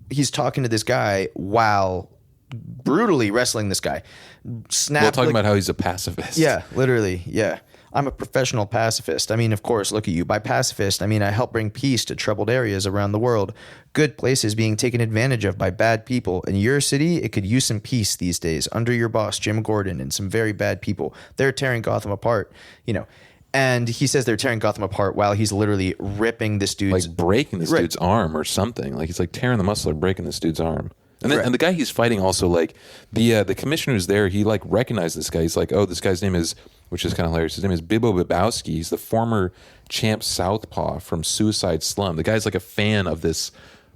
he's talking to this guy while brutally wrestling this guy. We're talking about how he's a pacifist. Yeah, literally. Yeah. I'm a professional pacifist. I mean, of course, look at you. By pacifist, I mean I help bring peace to troubled areas around the world. Good places being taken advantage of by bad people. In your city, it could use some peace these days under your boss, Jim Gordon, and some very bad people. They're tearing Gotham apart, And he says they're tearing Gotham apart while he's literally ripping this dude's... like breaking this dude's arm or something. Like he's like tearing the muscle or breaking this dude's arm. And then, and the guy he's fighting also, like, the commissioner who's there, he, like, recognized this guy. He's like, oh, this guy's name is, which is kind of hilarious, his name is Bibbo Bibowski. He's the former champ southpaw from Suicide Slum. The guy's, like, a fan of this.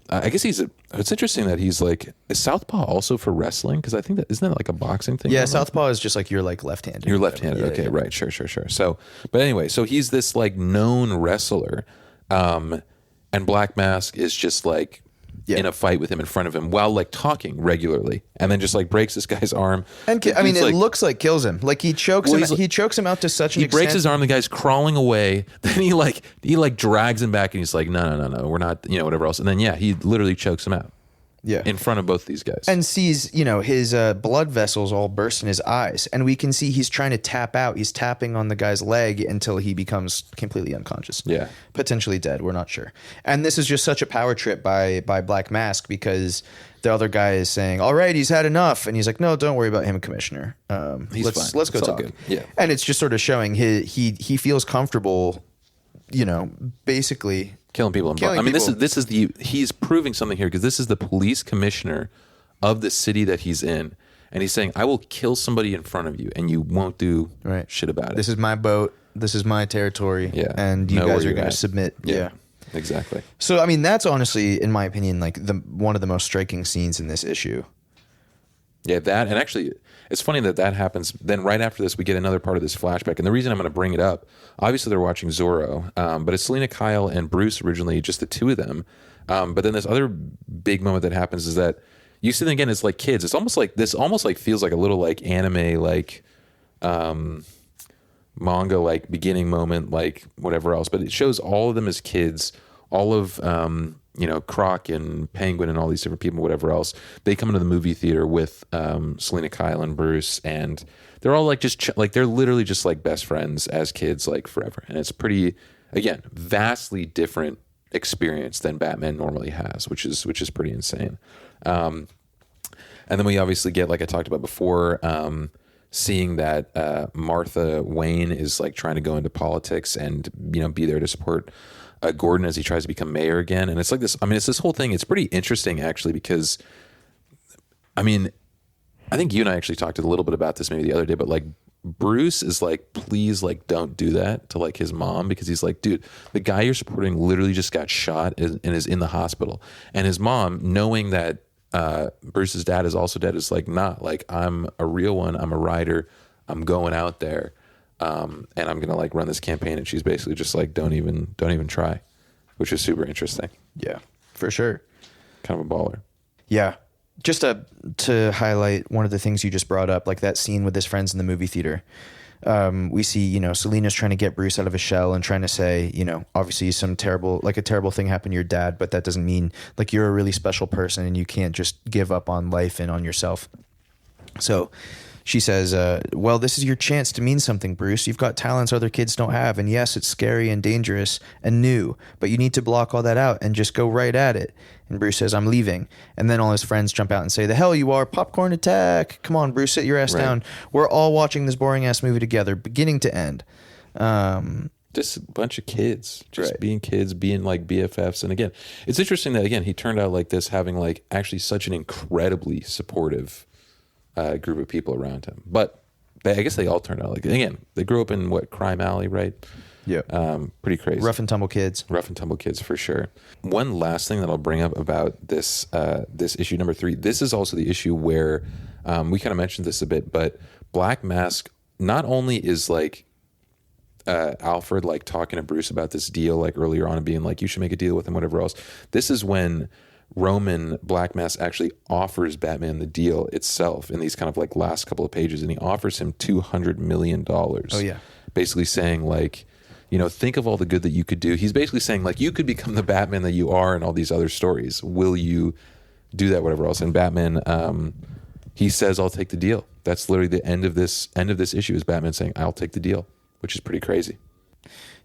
I guess it's interesting that he's, like, is southpaw also for wrestling? Because I think isn't that, like, a boxing thing? Yeah, southpaw is just, like, you're, like, left-handed. You're left-handed. Yeah, okay, right. Sure. So, but anyway, so he's this, like, known wrestler. And Black Mask is just, like... in a fight with him in front of him while like talking regularly, and then just like breaks this guy's arm. And I mean, it looks like kills him. Like he chokes him. He chokes him out to such an extent. He breaks his arm. The guy's crawling away. Then he drags him back, and he's like, no, we're not, whatever else. And then he literally chokes him out. Yeah, in front of both these guys, and sees his blood vessels all burst in his eyes, and we can see he's trying to tap out. He's tapping on the guy's leg until he becomes completely unconscious. Yeah, potentially dead. We're not sure. And this is just such a power trip by Black Mask, because the other guy is saying, "All right, he's had enough," and he's like, "No, don't worry about him, Commissioner. Let's go talk." Yeah, and it's just sort of showing he feels comfortable, basically. Killing people. I mean, he's proving something here, because this is the police commissioner of the city that he's in, and he's saying, I will kill somebody in front of you, and you won't do shit about it. This is my boat. This is my territory. Yeah, and you guys are going to submit. Yeah, exactly. So, I mean, that's honestly, in my opinion, like one of the most striking scenes in this issue. Yeah, that, and actually, it's funny that happens. Then right after this, we get another part of this flashback. And the reason I'm going to bring it up, obviously they're watching Zorro, but it's Selena Kyle and Bruce originally, just the two of them. But then this other big moment that happens is that you see them again, it's like kids. It's almost like feels like a little like anime, like manga, like beginning moment, like whatever else. But it shows all of them as kids, all of... Croc and Penguin and all these different people, whatever else, they come into the movie theater with Selena Kyle and Bruce, and they're all like they're literally just like best friends as kids, like forever. And it's pretty, again, vastly different experience than Batman normally has, which is pretty insane. And then we obviously get, like I talked about before, seeing that Martha Wayne is like trying to go into politics and be there to support Gordon as he tries to become mayor again. And it's like this, I mean, it's this whole thing. It's pretty interesting, actually, because, I mean, I think you and I actually talked a little bit about this maybe the other day, but like Bruce is like, please, like, don't do that to like his mom, because he's like, dude, the guy you're supporting literally just got shot and is in the hospital. And his mom, knowing that Bruce's dad is also dead, is like, nah, like, I'm a real one. I'm a writer. I'm going out there. And I'm gonna like run this campaign, and she's basically just like, don't even try, which is super interesting. Yeah, for sure. Kind of a baller. Yeah, just to highlight one of the things you just brought up, like that scene with his friends in the movie theater. We see, Selena's trying to get Bruce out of his shell and trying to say, obviously a terrible thing happened to your dad, but that doesn't mean like you're a really special person and you can't just give up on life and on yourself. So she says, well, this is your chance to mean something, Bruce. You've got talents other kids don't have. And yes, it's scary and dangerous and new, but you need to block all that out and just go right at it. And Bruce says, I'm leaving. And then all his friends jump out and say, the hell you are, popcorn attack. Come on, Bruce, sit your ass down. We're all watching this boring ass movie together, beginning to end. Just a bunch of kids, just being kids, being like BFFs. And again, it's interesting that, again, he turned out like this, having like actually such an incredibly supportive group of people around him. But I guess they all turned out like, again, they grew up in Crime Alley, right? Yeah. Pretty crazy. Rough and tumble kids For sure. One last thing that I'll bring up about this issue number 3. This is also the issue where we kind of mentioned this a bit, but Black Mask not only is like Alfred like talking to Bruce about this deal like earlier on and being like, you should make a deal with him, whatever else. This is when Roman Black Mask actually offers Batman the deal itself in these kind of like last couple of pages, and he offers him $200 million. Oh yeah. Basically saying like, you know, think of all the good that you could do. He's basically saying like, you could become the Batman that you are in all these other stories. Will you do that, whatever else? And Batman, he says, I'll take the deal. That's literally the end of this issue is Batman saying, I'll take the deal, which is pretty crazy.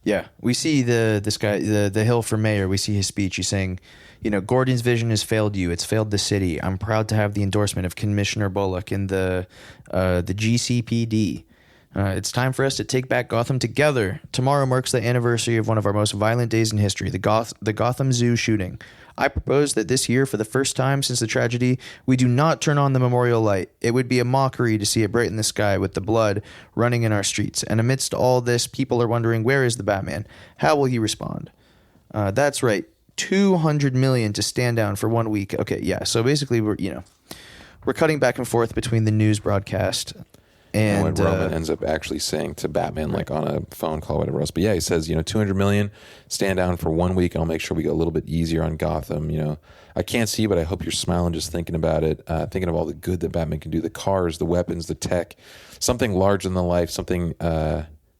Yeah, we see this guy, the Hill for mayor. We see his speech. He's saying, you know, Gordon's vision has failed you. It's failed the city. I'm proud to have the endorsement of Commissioner Bullock and the GCPD. It's time for us to take back Gotham together. Tomorrow marks the anniversary of one of our most violent days in history, the Gotham Zoo shooting. I propose that this year, for the first time since the tragedy, we do not turn on the memorial light. It would be a mockery to see it brighten the sky with the blood running in our streets. And amidst all this, people are wondering, where is the Batman? How will he respond? That's right. $200 million to stand down for 1 week. Okay, yeah. So basically, we're cutting back and forth between the news broadcast and what Roman ends up actually saying to Batman, like on a phone call, whatever else. But yeah, he says, you know, $200 million, stand down for 1 week, and I'll make sure we go a little bit easier on Gotham. You know, I can't see, but I hope you're smiling just thinking about it, thinking of all the good that Batman can do, the cars, the weapons, the tech, something larger than life, something,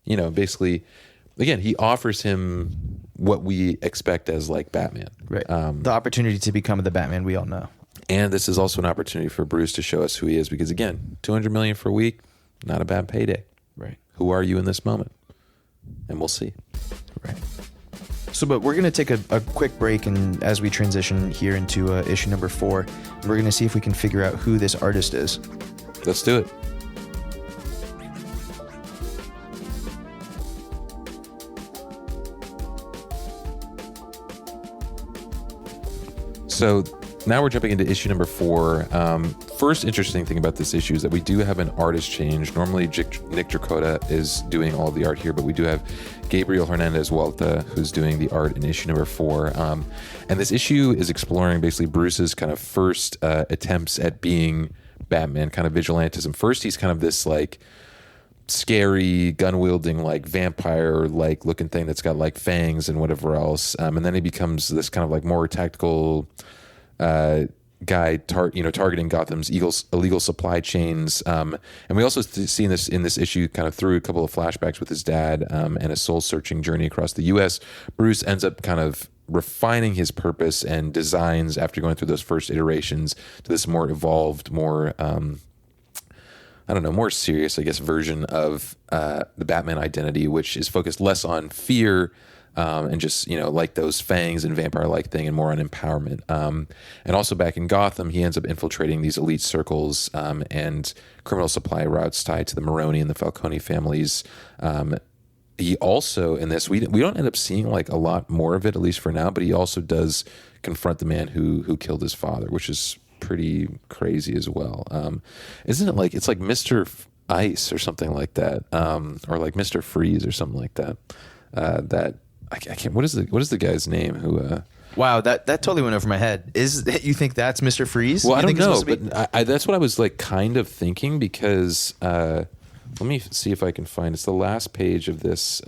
you know, basically, again, he offers him what we expect as like Batman. Right. The opportunity to become the Batman we all know. And this is also an opportunity for Bruce to show us who he is, because again, $200 million for a week, not a bad payday. Right. Who are you in this moment? And we'll see. Right. So, but we're going to take a quick break, and as we transition here into issue number 4, we're going to see if we can figure out who this artist is. Let's do it. So now we're jumping into issue number 4. First interesting thing about this issue is that we do have an artist change. Normally Nick Dracota is doing all the art here, but we do have Gabriel Hernandez Walta, who's doing the art in issue number 4. And this issue is exploring basically Bruce's kind of first attempts at being Batman, kind of vigilantism. First, he's kind of this like scary gun-wielding like vampire like looking thing that's got like fangs and whatever else, and then he becomes this kind of like more tactical guy targeting Gotham's illegal supply chains, and we also see this in this issue kind of through a couple of flashbacks with his dad and a soul-searching journey across the U.S. Bruce ends up kind of refining his purpose and designs after going through those first iterations to this more evolved, more more serious, I guess, version of the Batman identity, which is focused less on fear and just, like those fangs and vampire-like thing, and more on empowerment. And also back in Gotham, he ends up infiltrating these elite circles and criminal supply routes tied to the Maroni and the Falcone families. He also, in this, we don't end up seeing like a lot more of it, at least for now, but he also does confront the man who killed his father, which is pretty crazy as well. Isn't it like, it's like Mr. Ice or something like that, or like Mr. Freeze or something like that. That I can't. What is the guy's name who? Wow, that totally went over my head. You think that's Mr. Freeze? Well, I don't know, but that's what I was like kind of thinking, because let me see if I can find. It's the last page of this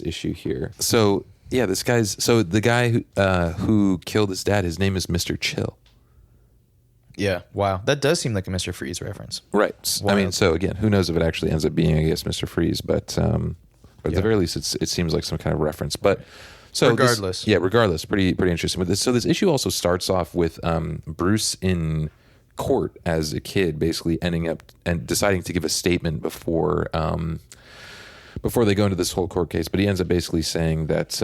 issue here. So yeah, the guy who killed his dad, his name is Mr. Chill. Yeah, wow. That does seem like a Mr. Freeze reference. Right. Wow. I mean, so again, who knows if it actually ends up being, I guess, Mr. Freeze, but at the very least, it seems like some kind of reference. But so regardless. Regardless, pretty interesting. But this issue also starts off with Bruce in court as a kid, basically ending up and deciding to give a statement before they go into this whole court case. But he ends up basically saying that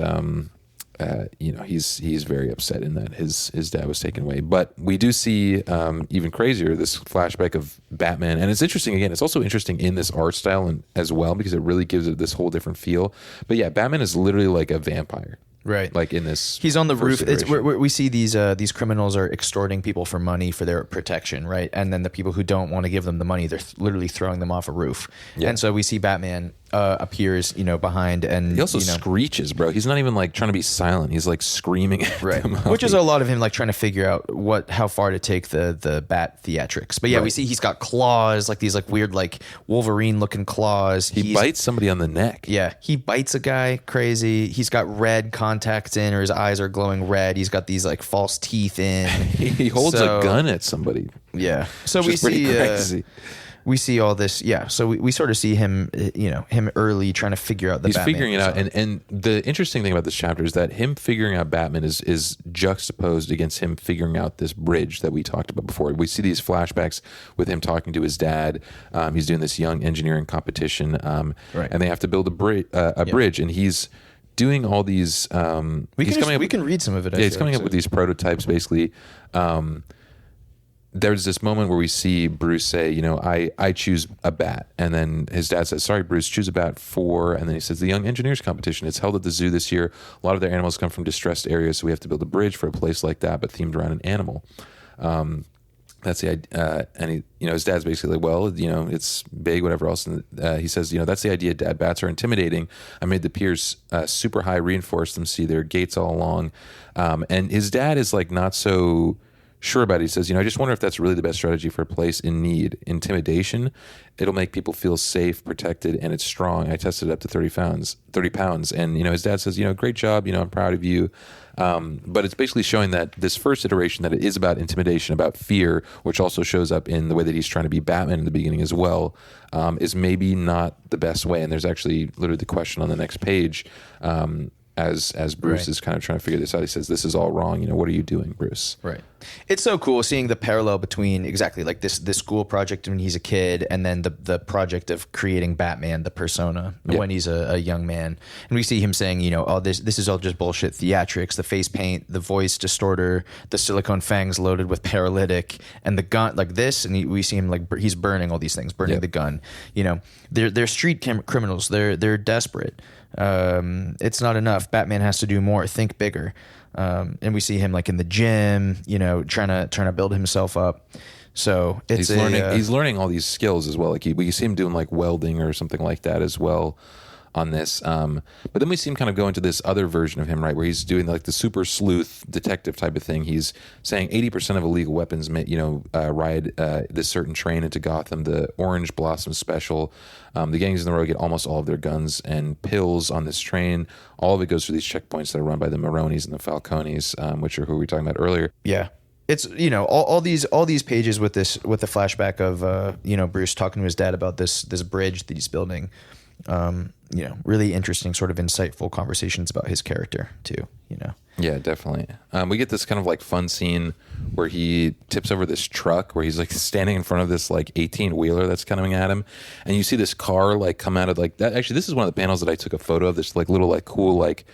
he's very upset in that his dad was taken away. But we do see even crazier this flashback of Batman, and it's interesting. Again, it's also interesting in this art style and as well, because it really gives it this whole different feel. But yeah, Batman is literally like a vampire. Right. Like in this, he's on the roof. iteration. We see these criminals are extorting people for money for their protection, right? And then the people who don't want to give them the money, they're literally throwing them off a roof. Yeah. And so we see Batman appears, behind, and he also screeches, bro. He's not even like trying to be silent. He's like screaming at them. Which is a lot of him like trying to figure out how far to take the bat theatrics. But yeah, we see he's got claws, like these like weird like Wolverine looking claws. He bites somebody on the neck. Yeah, he bites a guy crazy. He's got red contacts in, or his eyes are glowing red. He's got these like false teeth in. He holds a gun at somebody. Yeah, so we see crazy. We see all this, yeah. So we sort of see him, him early trying to figure out He's Batman figuring it out, and the interesting thing about this chapter is that him figuring out Batman is juxtaposed against him figuring out this bridge that we talked about before. We see these flashbacks with him talking to his dad. He's doing this young engineering competition, and they have to build a bridge, and he's doing all these. We can read some of it. Yeah, he's coming up with these prototypes, basically. There's this moment where we see Bruce say, I choose a bat. And then his dad says, sorry, Bruce, choose a bat for. And then he says, the Young Engineers Competition. It's held at the zoo this year. A lot of their animals come from distressed areas, so we have to build a bridge for a place like that, but themed around an animal. That's the idea. And his dad's basically like, well, it's big, whatever else. And he says, that's the idea, Dad. Bats are intimidating. I made the piers super high, reinforced them, see their gates all along. And his dad is like not so sure about it. He says, I just wonder if that's really the best strategy for a place in need. Intimidation, it'll make people feel safe, protected, and it's strong. I tested it up to 30 pounds. And, his dad says, great job. I'm proud of you. But it's basically showing that this first iteration, that it is about intimidation, about fear, which also shows up in the way that he's trying to be Batman in the beginning as well, is maybe not the best way. And there's actually literally the question on the next page, as Bruce is kind of trying to figure this out. He says, this is all wrong. What are you doing, Bruce? Right. It's so cool seeing the parallel between exactly like this school project when he's a kid, and then the project of creating Batman, the persona, when he's a young man. And we see him saying, this is all just bullshit theatrics, the face paint, the voice distorter, the silicone fangs loaded with paralytic, and the gun like this. And we see him like he's burning all these things, burning the gun. They're street criminals. They're desperate. It's not enough. Batman has to do more. Think bigger. And we see him like in the gym, trying to build himself up. So it's he's learning all these skills as well. Like we see him doing like welding or something like that as well on this. But then we see him kind of go into this other version of him, right, where he's doing like the super sleuth detective type of thing. He's saying 80% of illegal weapons, ride this certain train into Gotham, the Orange Blossom Special. The gangs in the road get almost all of their guns and pills on this train. All of it goes through these checkpoints that are run by the Maronis and the Falcones, which are who we were talking about earlier. Yeah. It's all these pages with the flashback of Bruce talking to his dad about this bridge that he's building. Really interesting, sort of insightful conversations about his character too. Yeah, definitely. We get this kind of like fun scene where he tips over this truck where he's like standing in front of this like 18-wheeler that's coming at him, and you see this car like come out of like that. Actually, this is one of the panels that I took a photo of. This like little like cool like.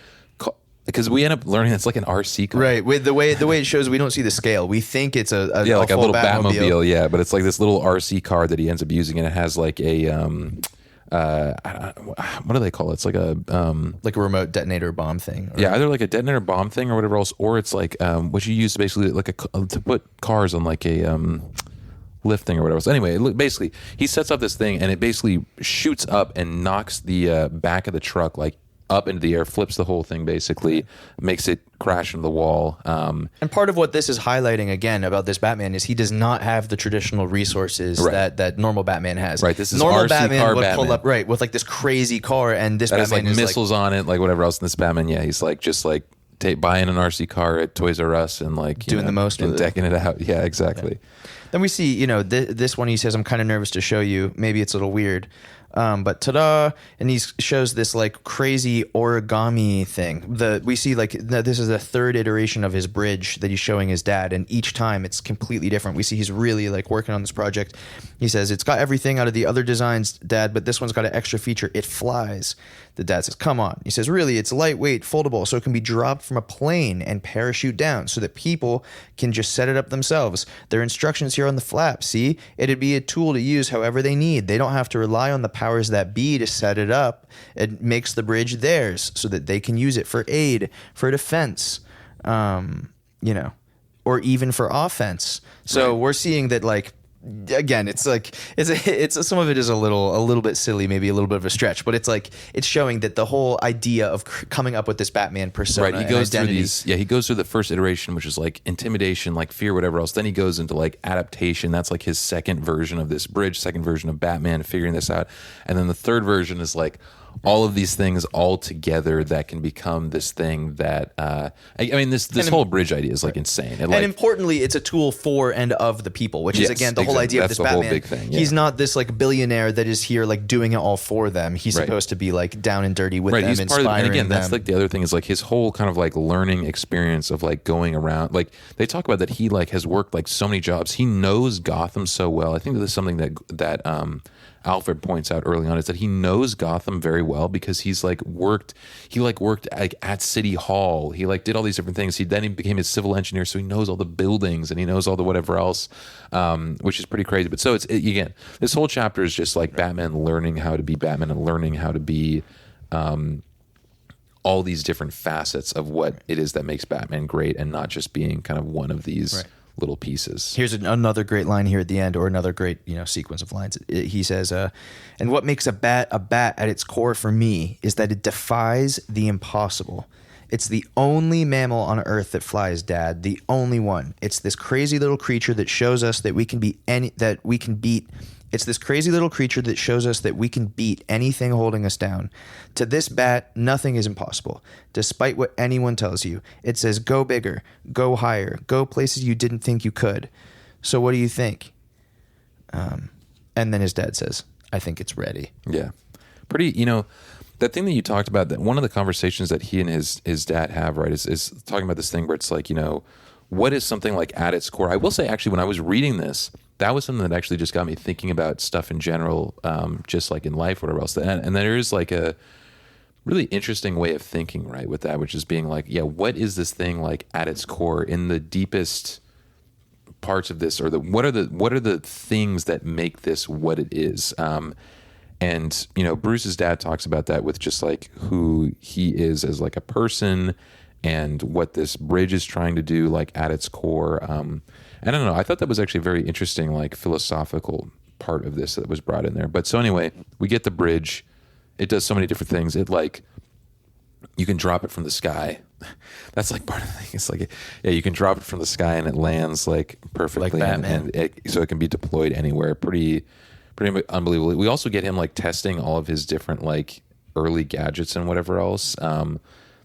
Because we end up learning it's like an RC car. Right. With the way it shows, we don't see the scale. We think it's a like a little Batmobile. Yeah, but it's like this little RC car that he ends up using, and it has like a what do they call it? It's like a remote detonator bomb thing. Yeah, either like a detonator bomb thing or whatever else, or it's like what you use basically like to put cars on like a lift thing or whatever. So anyway, basically he sets up this thing and it basically shoots up and knocks the back of the truck like up into the air, flips the whole thing, basically makes it crash into the wall. And part of what this is highlighting again about this Batman is he does not have the traditional resources that normal Batman has. Right. This is normal RC Batman car would Batman. pull up with like this crazy car, and this that Batman has like is missiles on it, like whatever else. In this Batman, he's like just like buying an RC car at Toys R Us and like doing the most and with decking it out. Yeah, exactly. Yeah. Then we see this one. He says, "I'm kind of nervous to show you. Maybe it's a little weird." But ta-da! And he shows this like crazy origami thing. We see like this is the third iteration of his bridge that he's showing his dad, and each time it's completely different. We see he's really like working on this project. He says it's got everything out of the other designs, Dad, but this one's got an extra feature. It flies. The dad says, "Come on." He says, "Really, it's lightweight, foldable, so it can be dropped from a plane and parachute down, so that people can just set it up themselves. There are instructions here on the flap. See, it'd be a tool to use however they need. They don't have to rely on the powers that be to set it up. It makes the bridge theirs so that they can use it for aid, for defense, you know, or even for offense. So we're seeing that, like, again, it's like it's some of it is a little bit silly, maybe a little bit of a stretch, but it's like it's showing that the whole idea of coming up with this Batman persona, he goes through these. Yeah, he goes through the first iteration, which is like intimidation, like fear, whatever else. Then he goes into like adaptation. That's like his second version of this bridge, second version of Batman figuring this out, and then the third version is like all of these things all together that can become this thing that I mean this whole bridge idea is like insane. And importantly, it's a tool for and of the people, which is again the whole idea of this Batman. Whole big thing, He's not this like billionaire that is here like doing it all for them. He's supposed to be like down and dirty with them, he's inspiring part of, and again, them. that's like the other thing is like his whole kind of like learning experience of like going around. Like they talk about that he like has worked like so many jobs. He knows Gotham so well. I think that is something that Alfred points out early on, is that he knows Gotham very well because he's like worked like at City Hall. He like did all these different things. He became a civil engineer, so he knows all the buildings and he knows all the whatever else, which is pretty crazy. But so again, this whole chapter is just like Batman learning how to be Batman and learning how to be all these different facets of what it is that makes Batman great, and not just being kind of one of these little pieces. Here's another great line here at the end, or another great sequence of lines. He says, and what makes a bat at its core for me is that it defies the impossible. It's the only mammal on Earth that flies, Dad. The only one. It's this crazy little creature that shows us that we can beat It's this crazy little creature that shows us that we can beat anything holding us down. To this bat, nothing is impossible, despite what anyone tells you. It says, go bigger, go higher, go places you didn't think you could. So what do you think? And then his dad says, I think it's ready. Yeah. Pretty, that thing that you talked about, that one of the conversations that he and his dad have, right, is talking about this thing where it's like, what is something like at its core? I will say, actually, when I was reading this, that was something that actually just got me thinking about stuff in general, just like in life, whatever else. And there is like a really interesting way of thinking, right, with that, which is being like, yeah, what is this thing like at its core in the deepest parts of this, or what are the things that make this what it is? And Bruce's dad talks about that with just like who he is as like a person and what this bridge is trying to do, like at its core. And I don't know, I thought that was actually a very interesting, like philosophical part of this that was brought in there. But so anyway, we get the bridge. It does so many different things. It like, you can drop it from the sky. That's like part of the thing. It's like, yeah, you can drop it from the sky and it lands like perfectly. Like Batman. So it can be deployed anywhere. Pretty unbelievable. We also get him like testing all of his different like early gadgets and whatever else.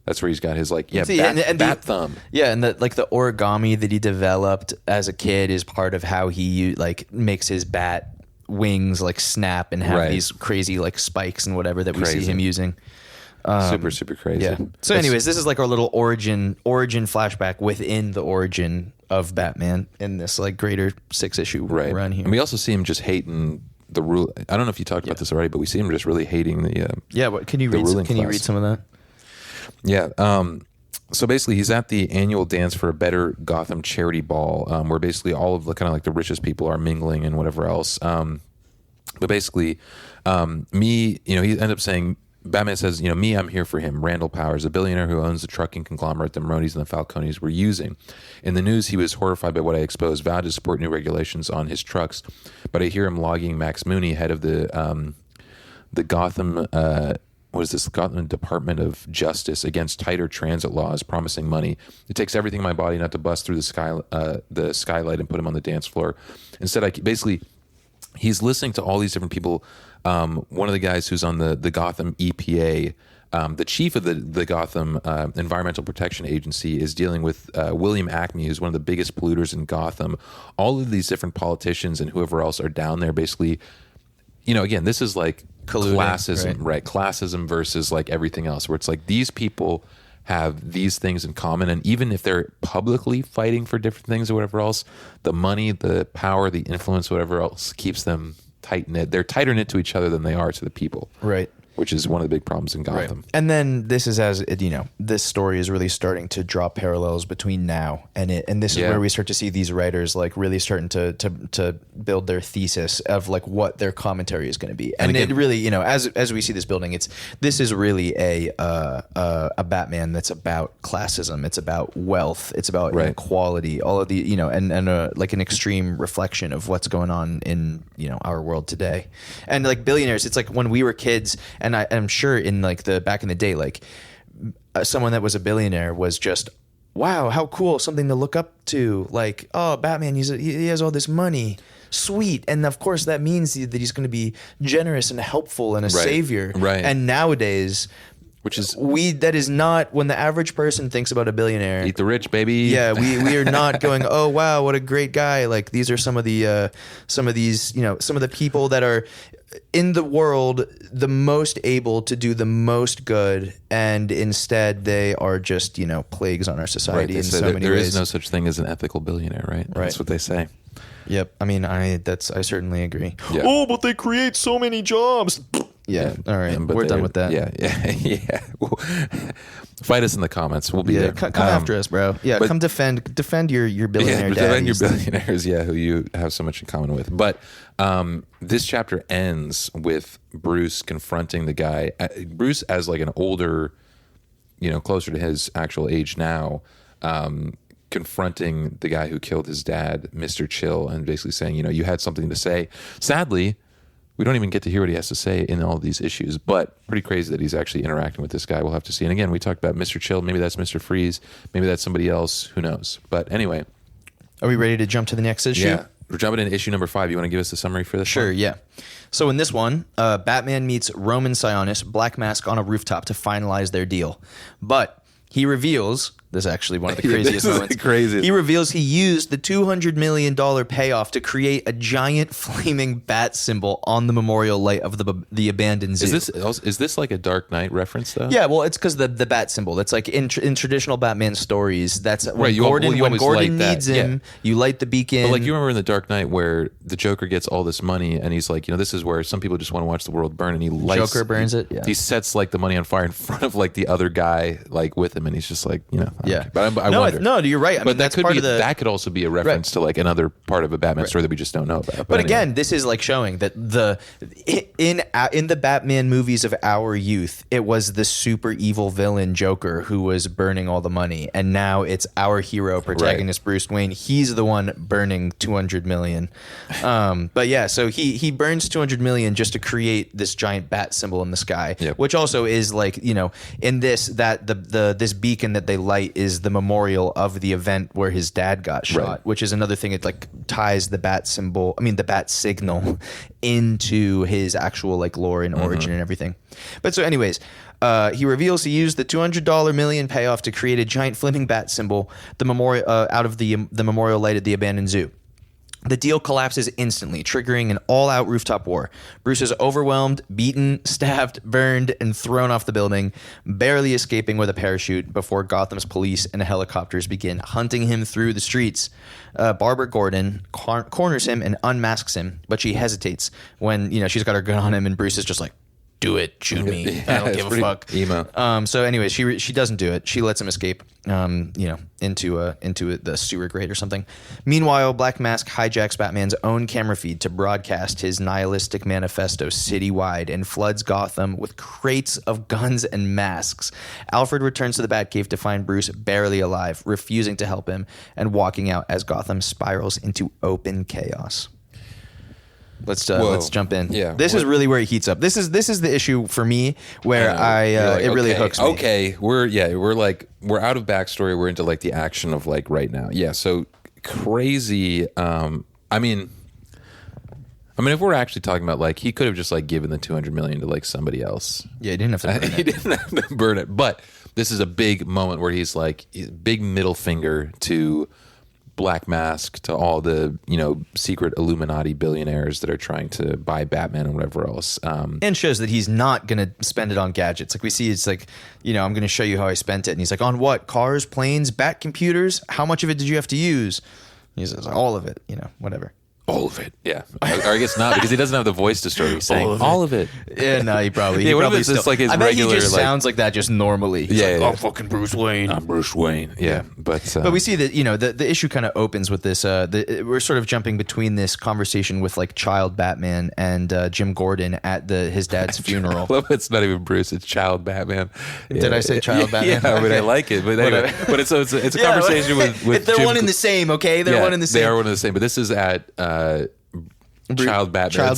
That's where he's got his like, bat thumb. Yeah, and the origami that he developed as a kid is part of how he like makes his bat wings like snap and have these crazy like spikes and whatever that we see him using. Super crazy. Yeah. So anyways, this is like our little origin flashback within the origin of Batman in this like greater 6-issue run here. And we also see him just hating the rule. I don't know if you talked about this already, but we see him just really hating the What can you read? Can you read some of that? Yeah. So basically, he's at the annual Dance for a Better Gotham charity ball, where basically all of the kind of like the richest people are mingling and whatever else. But basically, he ends up saying, Batman says, me, I'm here for him. Randall Powers, a billionaire who owns the trucking conglomerate the Maronis and the Falcones were using. In the news, he was horrified by what I exposed, vowed to support new regulations on his trucks. But I hear him logging Max Mooney, head of the Gotham, Gotham Department of Justice, against tighter transit laws, promising money. It takes everything in my body not to bust through the skylight and put him on the dance floor. Instead, he's listening to all these different people. One of the guys who's on the Gotham EPA, the chief of the Gotham Environmental Protection Agency, is dealing with William Acme, who's one of the biggest polluters in Gotham. All of these different politicians and whoever else are down there basically, again, this is like classism, right? Classism versus like everything else, where it's like these people have these things in common, and even if they're publicly fighting for different things or whatever else, the money, the power, the influence, whatever else keeps them tight knit. They're tighter knit to each other than they are to the people. Right. which is one of the big problems in Gotham. Right. And then this is this story is really starting to draw parallels between now and it, and this is where we start to see these writers like really starting to build their thesis of like what their commentary is going to be. And again, it really, as we see this building, this is really a Batman that's about classism. It's about wealth. It's about inequality. All of the, and like an extreme reflection of what's going on in, our world today. And like billionaires, it's like when we were kids, and I'm sure in like back in the day, like someone that was a billionaire was just, wow, how cool, something to look up to. Like, oh, Batman, he has all this money. Sweet. And of course that means that he's going to be generous and helpful and a savior. Right. And nowadays, that is not when the average person thinks about a billionaire. Eat the rich, baby. Yeah, we are not going, oh wow, what a great guy. Like these are some of the people that are in the world the most able to do the most good, and instead they are just plagues on our society in so many ways. There is no such thing as an ethical billionaire, right? That's what they say. Yep. I mean, I certainly agree. Yeah. Oh, but they create so many jobs. Yeah. All right. We're done with that. Yeah. Fight us in the comments. We'll be there. Come after us, bro. Yeah. Come defend your billionaire daddies. Defend your billionaires. Yeah, who you have so much in common with. But this chapter ends with Bruce confronting the guy. Bruce, as like an older, closer to his actual age now, confronting the guy who killed his dad, Mr. Chill, and basically saying, you had something to say. Sadly, we don't even get to hear what he has to say in all these issues, but pretty crazy that he's actually interacting with this guy. We'll have to see. And again, we talked about Mr. Chill. Maybe that's Mr. Freeze. Maybe that's somebody else. Who knows? But anyway. Are we ready to jump to the next issue? Yeah. We're jumping into issue number 5. You want to give us a summary for this? Sure, yeah. So in this one, Batman meets Roman Sionis, Black Mask, on a rooftop to finalize their deal. But he reveals... This is actually one of the craziest moments. He reveals he used the $200 million payoff to create a giant flaming bat symbol on the memorial light of the abandoned zoo. Is this like a Dark Knight reference, though? Yeah, well, it's because the bat symbol. That's like in traditional Batman stories. That's when right, when Gordon needs him, you light the beacon. But like you remember in the Dark Knight where the Joker gets all this money and he's like, this is where some people just want to watch the world burn, and he lights. Joker burns it. Yeah. He sets like the money on fire in front of like the other guy like with him, and he's just like, yeah. But I wonder. No, you're right. I mean, that's part of the... That could also be a reference to like another part of a Batman story that we just don't know about. But again, this is like showing that in the Batman movies of our youth, it was the super evil villain Joker who was burning all the money, and now it's our hero protagonist Bruce Wayne. He's the one burning $200 million. But yeah, so he burns $200 million just to create this giant bat symbol in the sky, which also is like in this this beacon that they light is the memorial of the event where his dad got shot, which is another thing. It like ties the bat signal into his actual like lore and origin and everything. But so anyways, he reveals he used the $200 million payoff to create a giant flaming bat symbol, the memorial out of the memorial light at the abandoned zoo. The deal collapses instantly, triggering an all-out rooftop war. Bruce is overwhelmed, beaten, stabbed, burned, and thrown off the building, barely escaping with a parachute before Gotham's police and helicopters begin hunting him through the streets. Barbara Gordon corners him and unmasks him, but she hesitates when she's got her gun on him, and Bruce is just like, do it, shoot me. I don't give a fuck. Emo. So anyways, she doesn't do it. She lets him escape, into the sewer grate or something. Meanwhile, Black Mask hijacks Batman's own camera feed to broadcast his nihilistic manifesto citywide and floods Gotham with crates of guns and masks. Alfred returns to the Batcave to find Bruce barely alive, refusing to help him, and walking out as Gotham spirals into open chaos. Let's jump in. Yeah, this is really where it heats up. This is the issue for me where it really hooks me. Okay, we're out of backstory. We're into like the action of like right now. Yeah, so crazy. I mean, if we're actually talking about like he could have just like given the $200 million to like somebody else. Yeah, he didn't have to burn it. He didn't have to burn it. But this is a big moment where he's like big middle finger to Black Mask, to all the secret Illuminati billionaires that are trying to buy Batman and whatever else, and shows that he's not going to spend it on gadgets. Like we see, it's like I'm going to show you how I spent it, and he's like, on what? Cars, planes, bat computers? How much of it did you have to use? He says all of it. Whatever. all of it. Yeah. Or I guess not, because he doesn't have the voice distortion. He's saying all of it. Yeah, no, he probably. Yeah, what if it's just like his I bet regular, he just like, sounds like that just normally. He's like, I'm fucking Bruce Wayne. I'm Bruce Wayne. Yeah. But we see that, the issue kind of opens with this. We're sort of jumping between this conversation with like child Batman and Jim Gordon at his dad's funeral. It's not even Bruce. It's child Batman. Yeah. Did I say child Batman? Yeah, but I like it. But anyway, but it's a conversation with they're Jim one in the same. Okay, they're one in the same. They are one in the same. But this is at child Batman.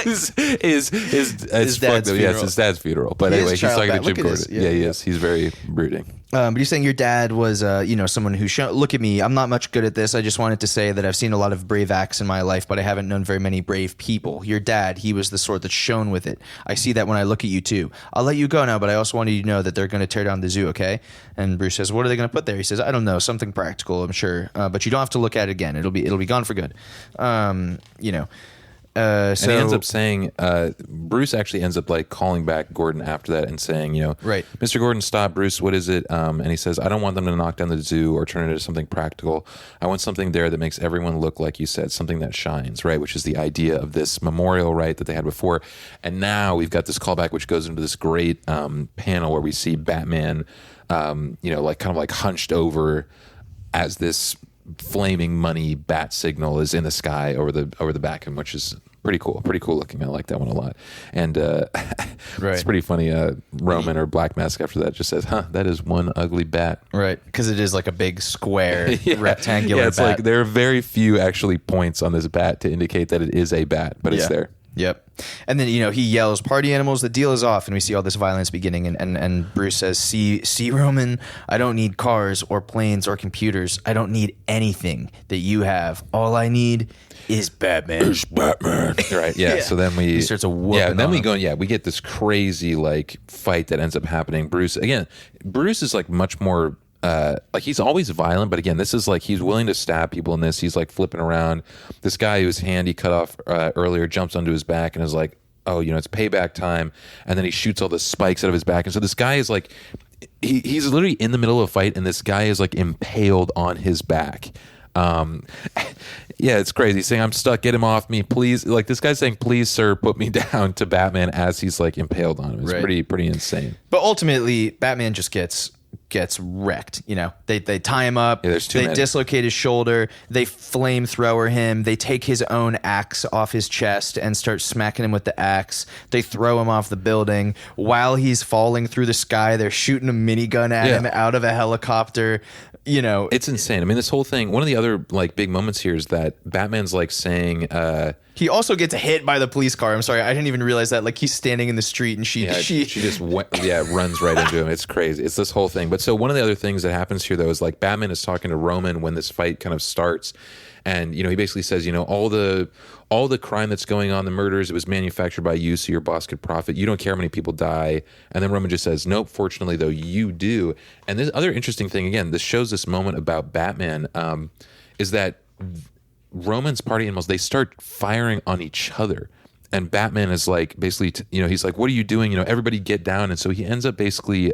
His dad's funeral. Yes, his dad's funeral. But anyway, he's talking to Jim Gordon. Yeah, he is. He's very brooding. But you're saying your dad was, someone who look at me. I'm not much good at this. I just wanted to say that I've seen a lot of brave acts in my life, but I haven't known very many brave people. Your dad, he was the sort that's shown with it. I see that when I look at you too. I'll let you go now, but I also wanted you to know that they're going to tear down the zoo, okay? And Bruce says, what are they going to put there? He says, I don't know, something practical, I'm sure. But you don't have to look at it again. It'll be gone for good. And he ends up saying, Bruce actually ends up like calling back Gordon after that and saying, right, Mr. Gordon, stop, Bruce, what is it? And he says, I don't want them to knock down the zoo or turn it into something practical. I want something there that makes everyone look like you said, something that shines, right? Which is the idea of this memorial, right, that they had before. And now we've got this callback, which goes into this great panel where we see Batman, like kind of like hunched over as this flaming money bat signal is in the sky over the back of him, which is pretty cool looking. I like that one a lot. And it's pretty funny. Roman or Black Mask after that just says, that is one ugly bat. Right, because it is like a big square rectangular it's bat. Like there are very few actually points on this bat to indicate that it is a bat, but it's there. Yep. And then, he yells, party animals, the deal is off. And we see all this violence beginning. And Bruce says, see, Roman, I don't need cars or planes or computers. I don't need anything that you have. All I need is Batman. Is Batman. Right. Yeah. So then he starts a whooping. Yeah. Then we get this crazy like fight that ends up happening. Bruce is like much more, like he's always violent, but again, this is like he's willing to stab people in this. He's like flipping around. This guy whose hand he cut off earlier jumps onto his back and is like, oh, it's payback time. And then he shoots all the spikes out of his back. And so this guy is like, he's literally in the middle of a fight, and this guy is like impaled on his back. Yeah, it's crazy. He's saying, I'm stuck, get him off me, please. Like this guy's saying, please, sir, put me down to Batman as he's like impaled on him. It's pretty insane. But ultimately, Batman just gets wrecked. They tie him up. Yeah, they dislocate his shoulder. They flamethrower him. They take his own axe off his chest and start smacking him with the axe. They throw him off the building. While he's falling through the sky, they're shooting a minigun at him out of a helicopter. It's insane. I mean, this whole thing, one of the other like big moments here is that Batman's like saying, he also gets hit by the police car. I'm sorry, I didn't even realize that. Like he's standing in the street and she just runs right into him. It's crazy. It's this whole thing. But so one of the other things that happens here though is like Batman is talking to Roman when this fight kind of starts, and he basically says, all the crime that's going on, the murders, it was manufactured by you so your boss could profit. You don't care how many people die. And then Roman just says, nope, fortunately though, you do. And this other interesting thing, again, this shows this moment about Batman, is that Roman's party animals, they start firing on each other. And Batman is like, basically, he's like, what are you doing? Everybody get down. And so he ends up basically,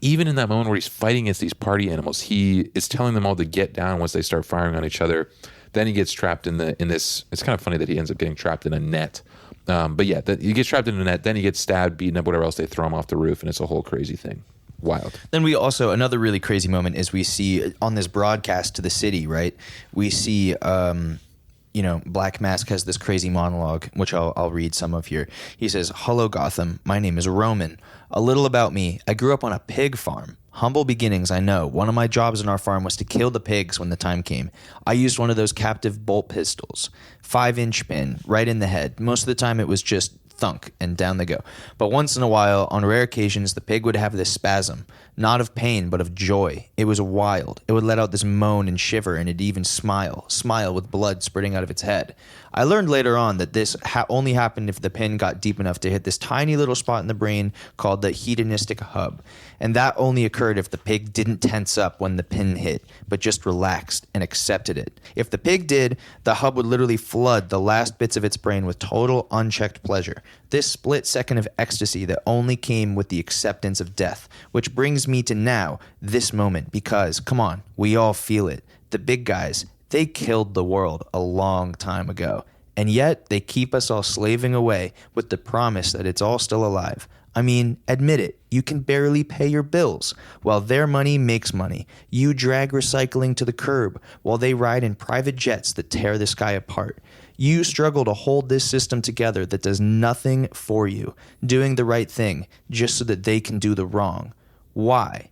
even in that moment where he's fighting against these party animals, he is telling them all to get down once they start firing on each other. Then he gets trapped in this. It's kind of funny that he ends up getting trapped in a net. But yeah, he gets trapped in a net. Then he gets stabbed, beaten up, whatever else. They throw him off the roof, and it's a whole crazy thing. Wild. Then we also, another really crazy moment is we see on this broadcast to the city, right? We see, Black Mask has this crazy monologue, which I'll read some of here. He says, hello, Gotham. My name is Roman. A little about me. I grew up on a pig farm. Humble beginnings, I know. One of my jobs on our farm was to kill the pigs when the time came. I used one of those captive bolt pistols. 5-inch pin, right in the head. Most of the time it was just thunk and down they go. But once in a while, on rare occasions, the pig would have this spasm. Not of pain, but of joy. It was wild. It would let out this moan and shiver, and it'd even smile with blood spurting out of its head. I learned later on that this only happened if the pin got deep enough to hit this tiny little spot in the brain called the hedonistic hub. And that only occurred if the pig didn't tense up when the pin hit, but just relaxed and accepted it. If the pig did, the hub would literally flood the last bits of its brain with total unchecked pleasure. This split second of ecstasy that only came with the acceptance of death, which brings me to now, this moment, because, come on, we all feel it. The big guys, They killed the world a long time ago. And yet they keep us all slaving away with the promise that it's all still alive. I mean, admit it, you can barely pay your bills while their money makes money. You drag recycling to the curb while they ride in private jets that tear the sky apart. You struggle to hold this system together that does nothing for you, doing the right thing just so that they can do the wrong. Why?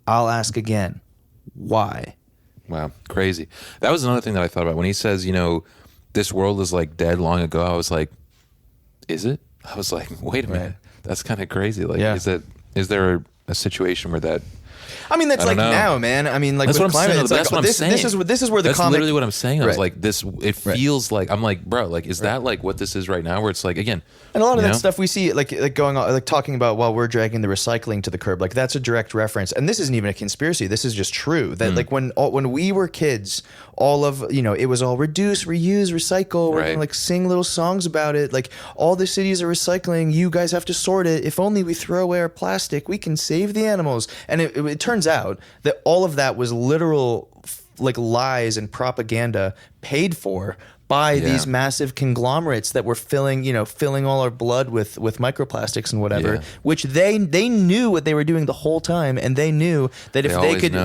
I'll ask again. Why? Wow, crazy. That was another thing that I thought about when he says, you know, this world is like dead long ago. I was like, is it? I was like, wait a minute. Right. That's kind of crazy. Like, Yeah. is there a situation where that? I mean, that's I like don't know. now, man. I mean, like That's with what I'm climate, saying. it's That's like what I'm saying. this is where the That's comic. literally what I'm saying. I was Right. like, this. It feels like I'm like, bro. Like, is that like what this is right now? Where it's like again, And a lot of you that know? stuff we see, like going on, like talking about while we're dragging the recycling to the curb, like that's a direct reference. And this isn't even a conspiracy. This is just true. That like when we were kids, all of it was all reduce, reuse, recycle. We're Right. gonna like sing little songs about it. Like all the cities are recycling. You guys have to sort it. If only we throw away our plastic, we can save the animals. And it turns out that all of that was literal like lies and propaganda paid for by these massive conglomerates that were filling all our blood with microplastics and whatever, which they knew what they were doing the whole time, and they knew that if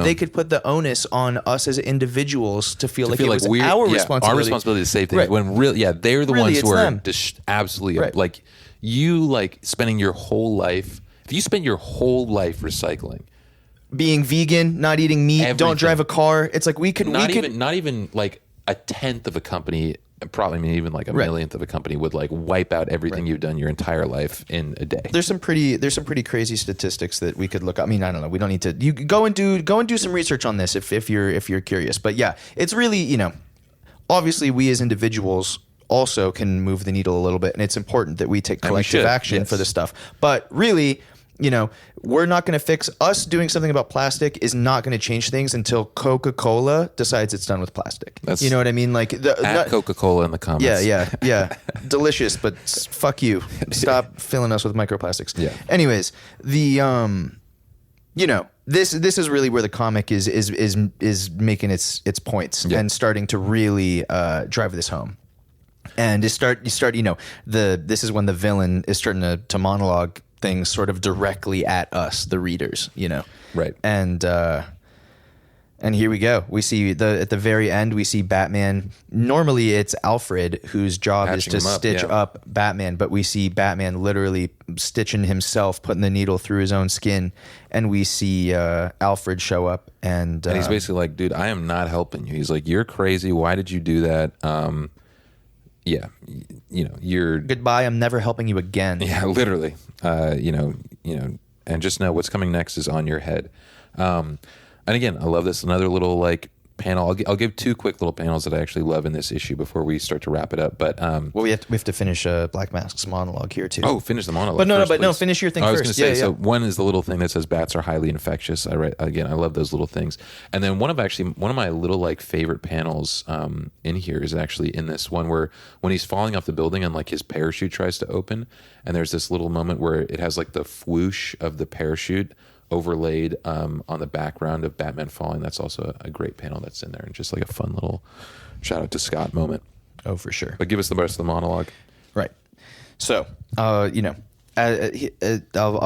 they could put the onus on us as individuals to feel like it was our responsibility. Our responsibility to save things. Right. When really, they're the Really, ones it's who are them. absolutely Right. like you, like spending your whole life. If you spend your whole life recycling, Being vegan, not eating meat, Everything. don't drive a car. It's like not even like a tenth of a company, probably even like a millionth of a company would like wipe out everything you've done your entire life in a day. There's some pretty crazy statistics that we could look up. I mean, I don't know. We don't need to. You go and do some research on this if you're curious. But yeah, it's really obviously we as individuals also can move the needle a little bit, and it's important that we take collective action for this stuff. But really, we're not going to fix us doing something about plastic is not going to change things until Coca-Cola decides it's done with plastic. That's you know what I mean? Like at Coca-Cola in the comments. Yeah. Delicious, but fuck you. Stop filling us with microplastics. Yeah. Anyways, the this is really where the comic is making its points and starting to really drive this home. And this is when the villain is starting to monologue things sort of directly at us, the readers, Right. And here we go. We see at the very end, we see Batman. Normally it's Alfred whose job Patching is to him up, stitch up Batman, but we see Batman literally stitching himself, putting the needle through his own skin. And we see Alfred show up and he's basically like, dude, I am not helping you. He's like, you're crazy. Why did you do that? You're goodbye. I'm never helping you again. Yeah, literally. And just know what's coming next is on your head. And again, I love this. Another little like panel. I'll give two quick little panels that I actually love in this issue before we start to wrap it up. But we have to finish Black Mask's monologue here too. Oh, finish the monologue. But first, finish your thing I was first. going to say, so one is the little thing that says bats are highly infectious. I love those little things. And then one of my little like favorite panels in here is actually in this one where when he's falling off the building and like his parachute tries to open, and there's this little moment where it has like the whoosh of the parachute overlaid on the background of Batman falling. That's also a great panel that's in there, and just like a fun little shout out to Scott moment. Oh, for sure. But give us the rest of the monologue. Right. So, I'll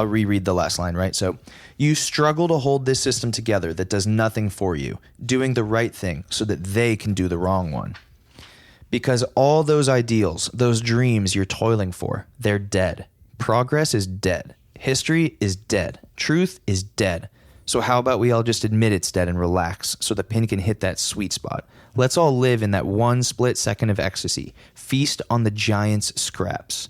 reread the last line, right? So, you struggle to hold this system together that does nothing for you, doing the right thing so that they can do the wrong one. Because all those ideals, those dreams you're toiling for, they're dead. Progress is dead. History is dead. Truth is dead. So how about we all just admit it's dead and relax so the pin can hit that sweet spot? Let's all live in that one split second of ecstasy. Feast on the giant's scraps.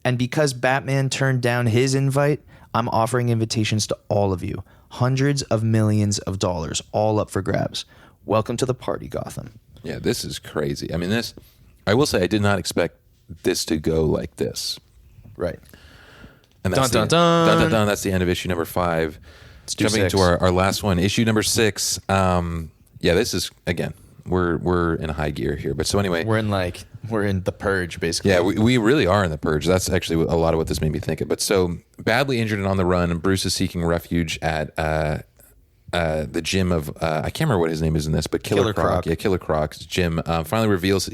And because Batman turned down his invite, I'm offering invitations to all of you. Hundreds of millions of dollars, all up for grabs. Welcome to the party, Gotham. Yeah, this is crazy. I mean, I will say I did not expect this to go like this. Right. And that's dun, dun, dun. Dun, dun, dun. That's the end of issue number 5. Jumping 6. to our last one, issue number 6. This is, again, we're in high gear here. But so anyway. We're in the purge, basically. Yeah, we really are in the purge. That's actually a lot of what this made me think of. But so badly injured and on the run, Bruce is seeking refuge at the gym of I can't remember what his name is in this, but Killer Croc. Yeah, Killer Croc's gym finally reveals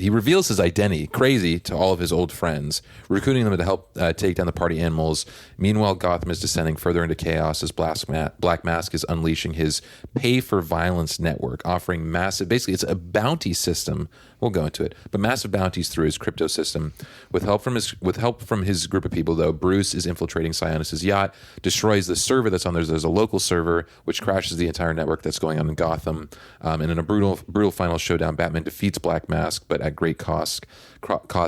his identity, crazy, to all of his old friends, recruiting them to help take down the party animals. Meanwhile, Gotham is descending further into chaos as Black Mask is unleashing his pay for violence network, offering massive, basically it's a bounty system. We'll go into it, but massive bounties through his crypto system. With help from his group of people, though, Bruce is infiltrating Sionis' yacht, destroys the server that's on there. There's a local server which crashes the entire network that's going on in Gotham. And in a brutal final showdown, Batman defeats Black Mask, but at great cost.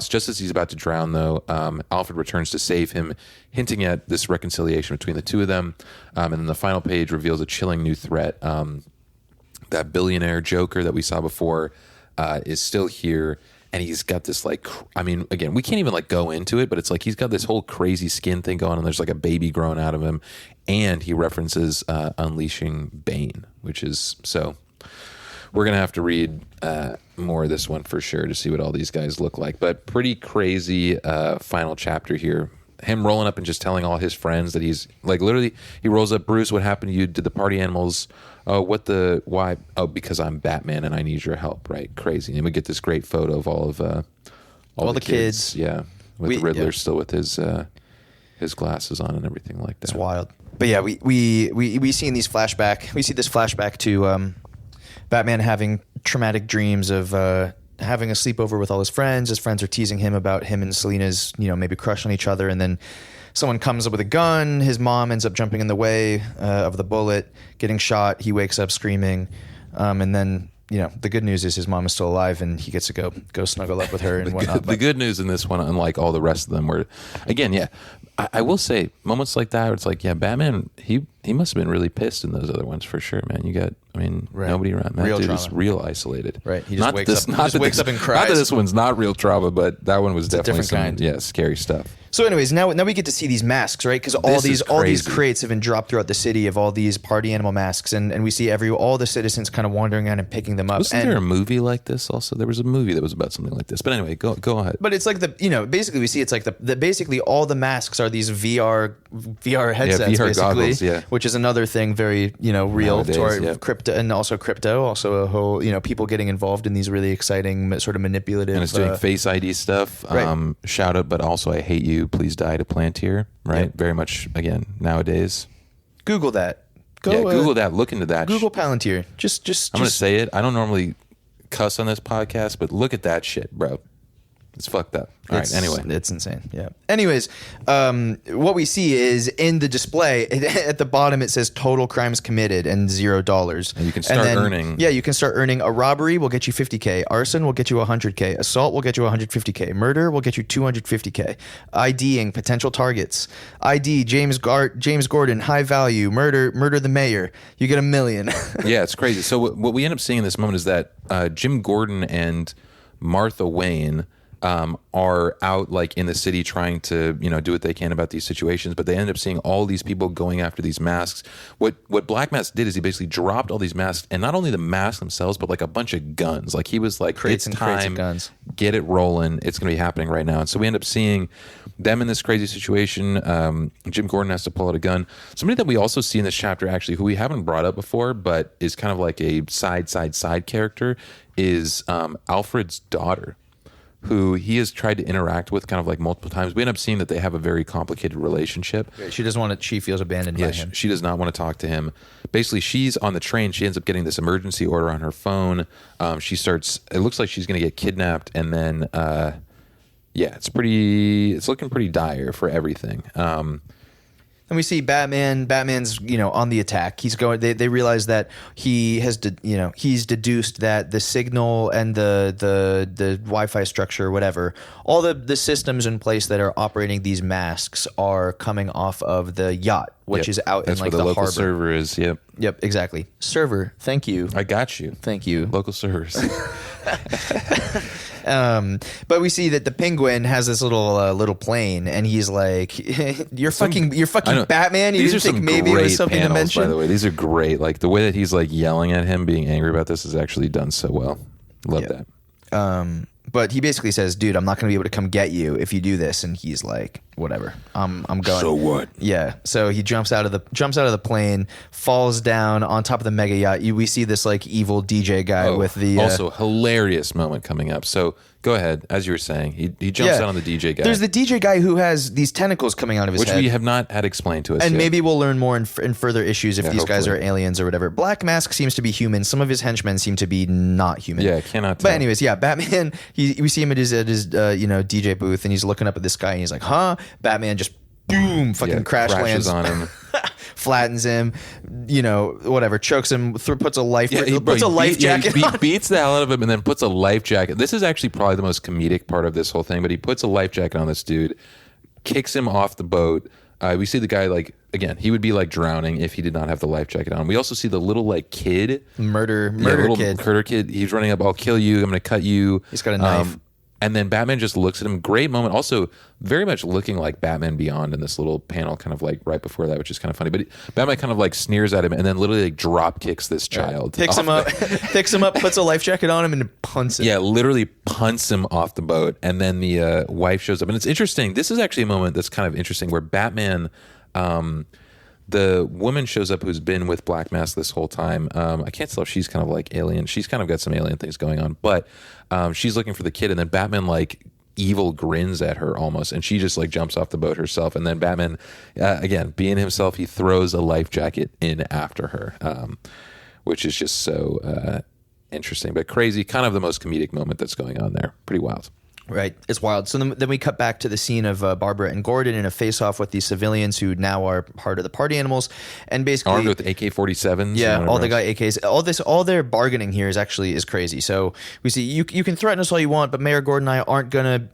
Just as he's about to drown, though, Alfred returns to save him, hinting at this reconciliation between the two of them. And then the final page reveals a chilling new threat. That billionaire Joker that we saw before is still here, and he's got this again, we can't even go into it, but it's like he's got this whole crazy skin thing going on. There's like a baby growing out of him, and he references unleashing Bane, which is so. We're gonna have to read more of this one for sure to see what all these guys look like. But pretty crazy final chapter here. Him rolling up and just telling all his friends that he's literally, he rolls up, Bruce, what happened to you? Did the party animals? Oh, why? Oh, because I'm Batman and I need your help, right? Crazy. And we get this great photo of all the kids. Yeah. With the Riddler still with his glasses on and everything like that. It's wild. But yeah, we see in these we see this flashback to Batman having traumatic dreams of having a sleepover with all his friends. His friends are teasing him about him and Selina's, maybe crush on each other. And then someone comes up with a gun. His mom ends up jumping in the way of the bullet, getting shot. He wakes up screaming. And then, the good news is his mom is still alive and he gets to go snuggle up with her and whatnot. The good news in this one, unlike all the rest of them, were, again, yeah, I will say moments like that where it's like, yeah, Batman, he must have been really pissed in those other ones for sure, man. Nobody around. That dude is real isolated. Right. He just wakes up and cries. Not that this one's not real trauma, but that one was definitely some kind. Yeah, scary stuff. So anyways, now we get to see these masks, right? Because all these crates have been dropped throughout the city of all these party animal masks, and we see all the citizens kind of wandering around and picking them up. Wasn't there a movie like this also? There was a movie that was about something like this. But anyway, go ahead. But it's like basically we see it's like basically all the masks are these VR headsets, VR basically, goggles, yeah. Which is another thing very, real nowadays, to our yeah. crypto, and also a whole, people getting involved in these really exciting sort of manipulative. And it's doing Face ID stuff. Right. Shout out, but also I hate you. Please die to Plantier. Right. Yep. Very much again nowadays. Google that. Google that. Look into that. Google Palantir. Just. I'm gonna say it. I don't normally cuss on this podcast, but look at that shit, bro. It's fucked up. All right. Anyway, it's insane. Yeah. Anyways, what we see is in the display at the bottom it says total crimes committed and $0. And you can start earning. Yeah, you can start earning. A robbery will get you $50K. Arson will get you $100K. Assault will get you $150K. Murder will get you $250K. IDing potential targets. ID James Gordon, high value. Murder the mayor. You get $1 million. Yeah, it's crazy. So what we end up seeing in this moment is that Jim Gordon and Martha Wayne are out in the city trying to do what they can about these situations, but they end up seeing all these people going after these masks. What Black Mask did is he basically dropped all these masks, and not only the masks themselves, but a bunch of guns. He was like, crates it's and crates time, of guns. Get it rolling. It's going to be happening right now. And so we end up seeing them in this crazy situation. Jim Gordon has to pull out a gun. Somebody that we also see in this chapter, actually, who we haven't brought up before, but is kind of like a side character, is Alfred's daughter, who he has tried to interact with kind of multiple times. We end up seeing that they have a very complicated relationship. She doesn't want to, she feels abandoned by him. She does not want to talk to him. Basically, she's on the train. She ends up getting this emergency order on her phone. It looks like she's going to get kidnapped. And then, it's looking pretty dire for everything. And we see Batman's, on the attack. He's going. They realize that he's deduced that the signal and the Wi-Fi structure, or whatever, all the systems in place that are operating these masks are coming off of the yacht, which is out in the harbor. That's where the local server is. Yep. Yep. Exactly. Server. Thank you. I got you. Thank you. Local servers. But we see that the Penguin has this little plane, and he's like, "You're fucking Batman." You didn't think maybe it was something panels, to mention. By the way, these are great. The way that he's yelling at him, being angry about this, is actually done so well. Love that. But he basically says, dude, I'm not going to be able to come get you if you do this. And he's like, whatever, I'm going. So what? Yeah. So he jumps out of the plane, falls down on top of the mega yacht. We see this like evil DJ guy with the also hilarious moment coming up. So go ahead. As you were saying, he jumps out on the DJ guy. There's the DJ guy who has these tentacles coming out of his head, which we have not had explained to us and yet. Maybe we'll learn more in further issues if these guys are hopefully. aliens or whatever. Black Mask seems to be human. Some of his henchmen seem to be not human. Yeah, cannot tell. But anyways, yeah, Batman. We see him at his DJ booth, and he's looking up at this guy, and he's like, "Huh?" Batman just boom, fucking crash lands on him. Flattens him, whatever, chokes him, puts a life jacket on. He beats the hell out of him and then puts a life jacket. This is actually probably the most comedic part of this whole thing, but he puts a life jacket on this dude, kicks him off the boat. We see the guy, like, again, he would be like drowning if he did not have the life jacket on. We also see the little like kid. Murder kid. He's running up, I'll kill you, I'm going to cut you. He's got a knife. And then Batman just looks at him. Great moment. Also, very much looking like Batman Beyond in this little panel, kind of like right before that, which is kind of funny. But Batman kind of like sneers at him and then literally like drop kicks this child. Picks him up, puts a life jacket on him, and punts him. Yeah, literally punts him off the boat. And then the wife shows up. And it's interesting. This is actually a moment that's kind of interesting where Batman, the woman shows up who's been with Black Mask this whole time. I can't tell if she's kind of like alien. She's kind of got some alien things going on. But she's looking for the kid. And then Batman like evil grins at her almost. And she just like jumps off the boat herself. And then Batman, again, being himself, he throws a life jacket in after her, which is just so interesting. But crazy. Kind of the most comedic moment that's going on there. Pretty wild. Right. It's wild. So then we cut back to the scene of Barbara and Gordon in a face-off with these civilians who now are part of the party animals. And basically... armed with AK-47s. Yeah, all they got AKs. All their bargaining here is crazy. So we see, you can threaten us all you want, but Mayor Gordon and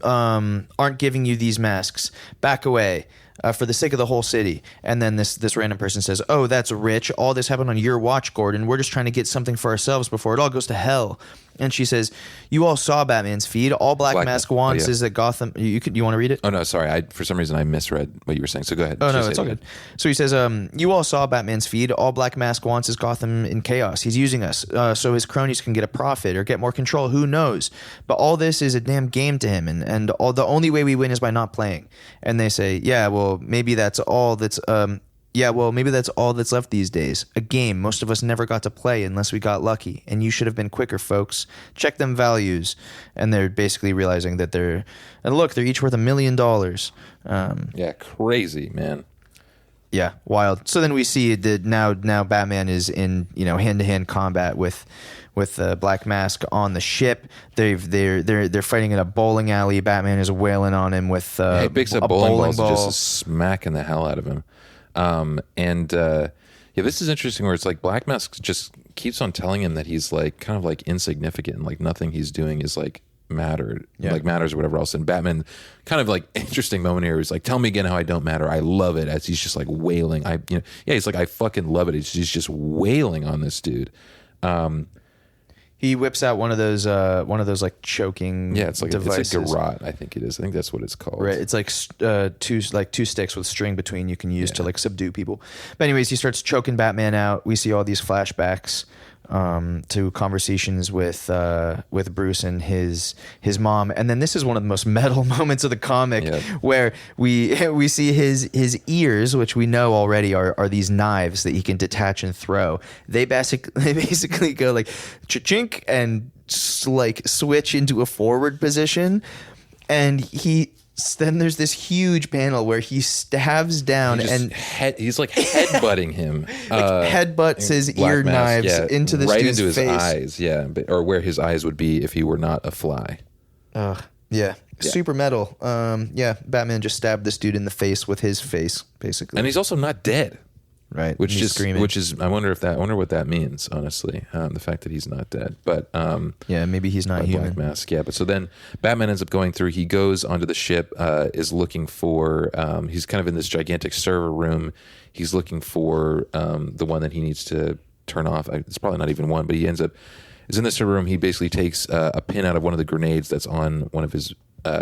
I aren't giving you these masks. Back away. For the sake of the whole city. And then this random person says, "Oh, that's rich. All this happened on your watch, Gordon. We're just trying to get something for ourselves before it all goes to hell." And she says, "You all saw Batman's feed. All Black Mask wants is that Gotham..." You want to read it? Oh, no, sorry. For some reason, I misread what you were saying. So go ahead. Oh, no, it's all good. So he says, "You all saw Batman's feed. All Black Mask wants is Gotham in chaos. He's using us so his cronies can get a profit or get more control. Who knows? But all this is a damn game to him. And the only way we win is by not playing." And they say, "Yeah, well, maybe that's all that's left these days. A game most of us never got to play unless we got lucky. And you should have been quicker, folks. Check them values." And they're basically realizing that they're each worth $1 million. Yeah, crazy, man. Yeah, wild. So then we see that now Batman is in hand-to-hand combat with Black Mask on the ship. They're fighting in a bowling alley. Batman is wailing on him with he picks up bowling balls, just smacking the hell out of him. This is interesting where it's like Black Mask just keeps on telling him that he's like kind of like insignificant and like nothing he's doing is like matters or whatever else. And Batman, kind of like interesting moment here, he's like, "Tell me again how I don't matter." I love it, as he's just like wailing. He's like, "I fucking love it." He's just wailing on this dude. He whips out one of those like choking devices. It's a garrote, I think it is. I think that's what it's called. Right. It's like two sticks with string between you can use to like subdue people. But anyways, he starts choking Batman out. We see all these flashbacks to conversations with Bruce and his mom, and then this is one of the most metal moments of the comic, where we see his ears, which we know already are these knives that he can detach and throw. They basically go like chink and like switch into a forward position, and then there's this huge panel where he stabs down he's like headbutting him. Headbutts his ear knives into this right dude's into his face. eyes, or where his eyes would be if he were not a fly. Super metal. Batman just stabbed this dude in the face with his face, basically. And he's also not dead. Right, which is I wonder what that means, honestly, the fact that he's not dead. But maybe he's not human. Black Mask, but so then Batman ends up going through. He goes onto the ship, is looking for. He's kind of in this gigantic server room. He's looking for the one that he needs to turn off. It's probably not even one, but he is in the server room. He basically takes a pin out of one of the grenades that's on one of his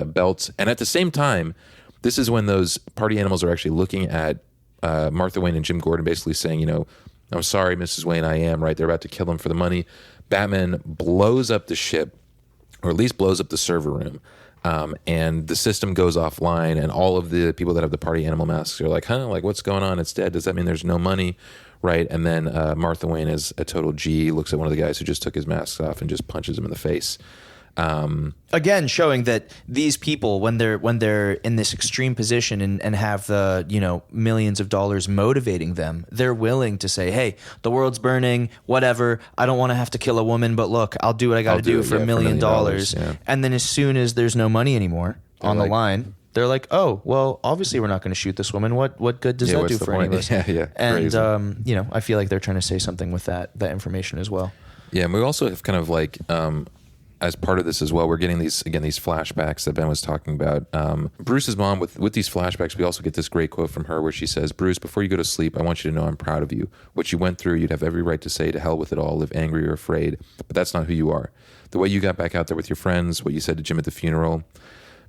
belts, and at the same time, this is when those party animals are actually looking at Martha Wayne and Jim Gordon, basically saying, "I'm sorry, Mrs. Wayne, I am," right? They're about to kill him for the money. Batman blows up the ship, or at least blows up the server room. And the system goes offline, and all of the people that have the party animal masks are like, like, what's going on? It's dead. Does that mean there's no money? Right. And then Martha Wayne, is a total G, looks at one of the guys who just took his mask off and just punches him in the face. Again, showing that these people, when they're in this extreme position and have the, millions of dollars motivating them, they're willing to say, hey, the world's burning, whatever. I don't want to have to kill a woman, but look, I'll do what I got to do for $1 million. Yeah. And then as soon as there's no money anymore on the line, they're like, oh, well, obviously we're not going to shoot this woman. What good does that do for any of us? Yeah. And, I feel like they're trying to say something with that information as well. Yeah. And we also have kind of like, as part of this as well, we're getting these flashbacks that Ben was talking about. Bruce's mom, with these flashbacks, we also get this great quote from her where she says, Bruce, before you go to sleep, I want you to know I'm proud of you. What you went through, you'd have every right to say to hell with it all, live angry or afraid, but that's not who you are. The way you got back out there with your friends, what you said to Jim at the funeral,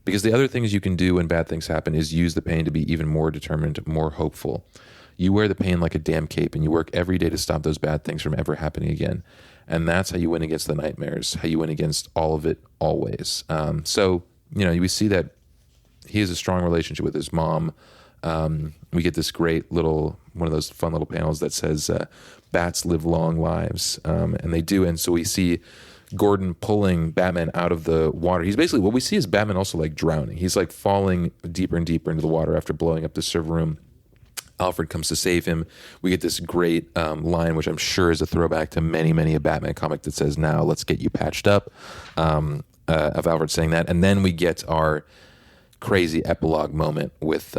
because the other things you can do when bad things happen is use the pain to be even more determined, more hopeful. You wear the pain like a damn cape, and you work every day to stop those bad things from ever happening again. And that's how you win against the nightmares, how you win against all of it always. So, we see that he has a strong relationship with his mom. We get this great one of those fun little panels that says, bats live long lives. And they do. And so we see Gordon pulling Batman out of the water. He's basically, what we see is Batman also like drowning. He's like falling deeper and deeper into the water after blowing up the server room. Alfred comes to save him. We get this great line, which I'm sure is a throwback to many a Batman comic that says, now let's get you patched up, of Alfred saying that. And then we get our crazy epilogue moment with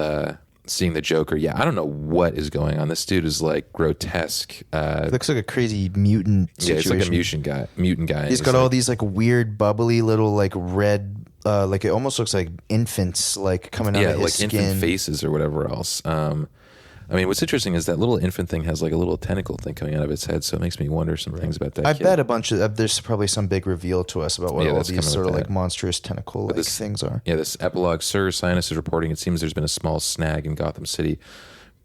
seeing the Joker. Yeah, I don't know what is going on. This dude is like grotesque. It looks like a crazy mutant situation. Yeah, it's like a mutant guy. He's got all these like weird, bubbly little like red, like it almost looks like infants like coming out of his skin. Yeah, like infant faces or whatever else. I mean, what's interesting is that little infant thing has like a little tentacle thing coming out of its head, so it makes me wonder some things about that. I bet a bunch of there's probably some big reveal to us about what all these sort of like monstrous tentacle things are. Yeah, this epilogue. Sir Sinus is reporting. It seems there's been a small snag in Gotham City.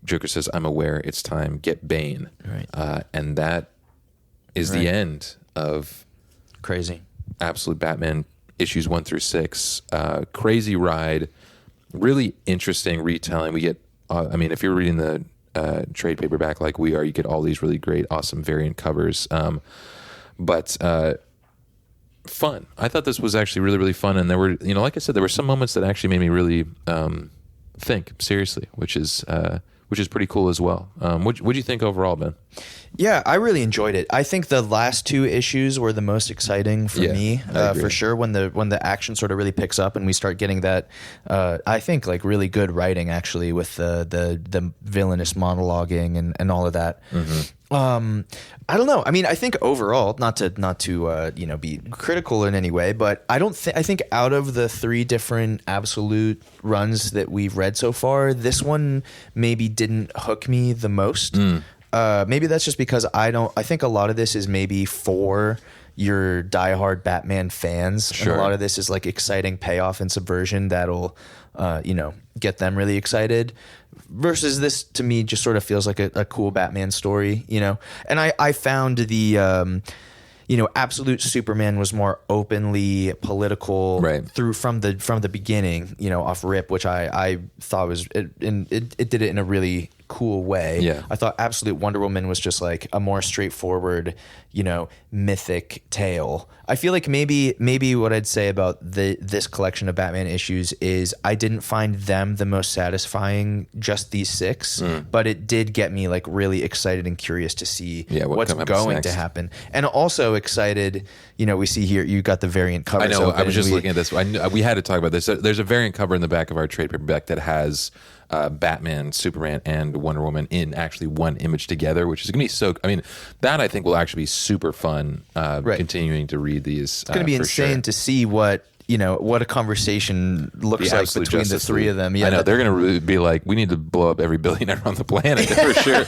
Joker says, "I'm aware. It's time. Get Bane." Right. And that is the end of Crazy Absolute Batman issues 1 through 6. Crazy ride. Really interesting retelling. We get. If you're reading the trade paperback like we are, you get all these really great, awesome variant covers. But fun. I thought this was actually really, really fun. And there were, like I said, there were some moments that actually made me really think seriously, which is pretty cool as well. What'd you think overall, Ben? Yeah, I really enjoyed it. I think the last 2 issues were the most exciting for me, for sure. When the action sort of really picks up and we start getting that, I think like really good writing actually with the villainous monologuing and all of that. Mm-hmm. I don't know. I mean, I think overall, not to be critical in any way, but I think out of the 3 different Absolute runs that we've read so far, this one maybe didn't hook me the most. Maybe that's just because I think a lot of this is maybe for your diehard Batman fans. Sure. And a lot of this is like exciting payoff and subversion that'll, get them really excited. Versus this, to me, just sort of feels like a cool Batman story, And I found the, Absolute Superman was more openly political from the beginning, off rip, which I thought was it did it in a really cool way. Yeah. I thought Absolute Wonder Woman was just like a more straightforward, mythic tale. I feel like maybe what I'd say about this collection of Batman issues is I didn't find them the most satisfying, just these 6, but it did get me like really excited and curious to see what's going to happen. And also excited, we see here, you got the variant cover. I know, I was just looking at this. We had to talk about this. There's a variant cover in the back of our trade paperback that has Batman, Superman, and Wonder Woman in actually one image together, which is going to be that I think will actually be super fun continuing to read these. It's going to be insane to see what a conversation looks like between the 3 of them. Yeah, I know they're going to be like, we need to blow up every billionaire on the planet for sure.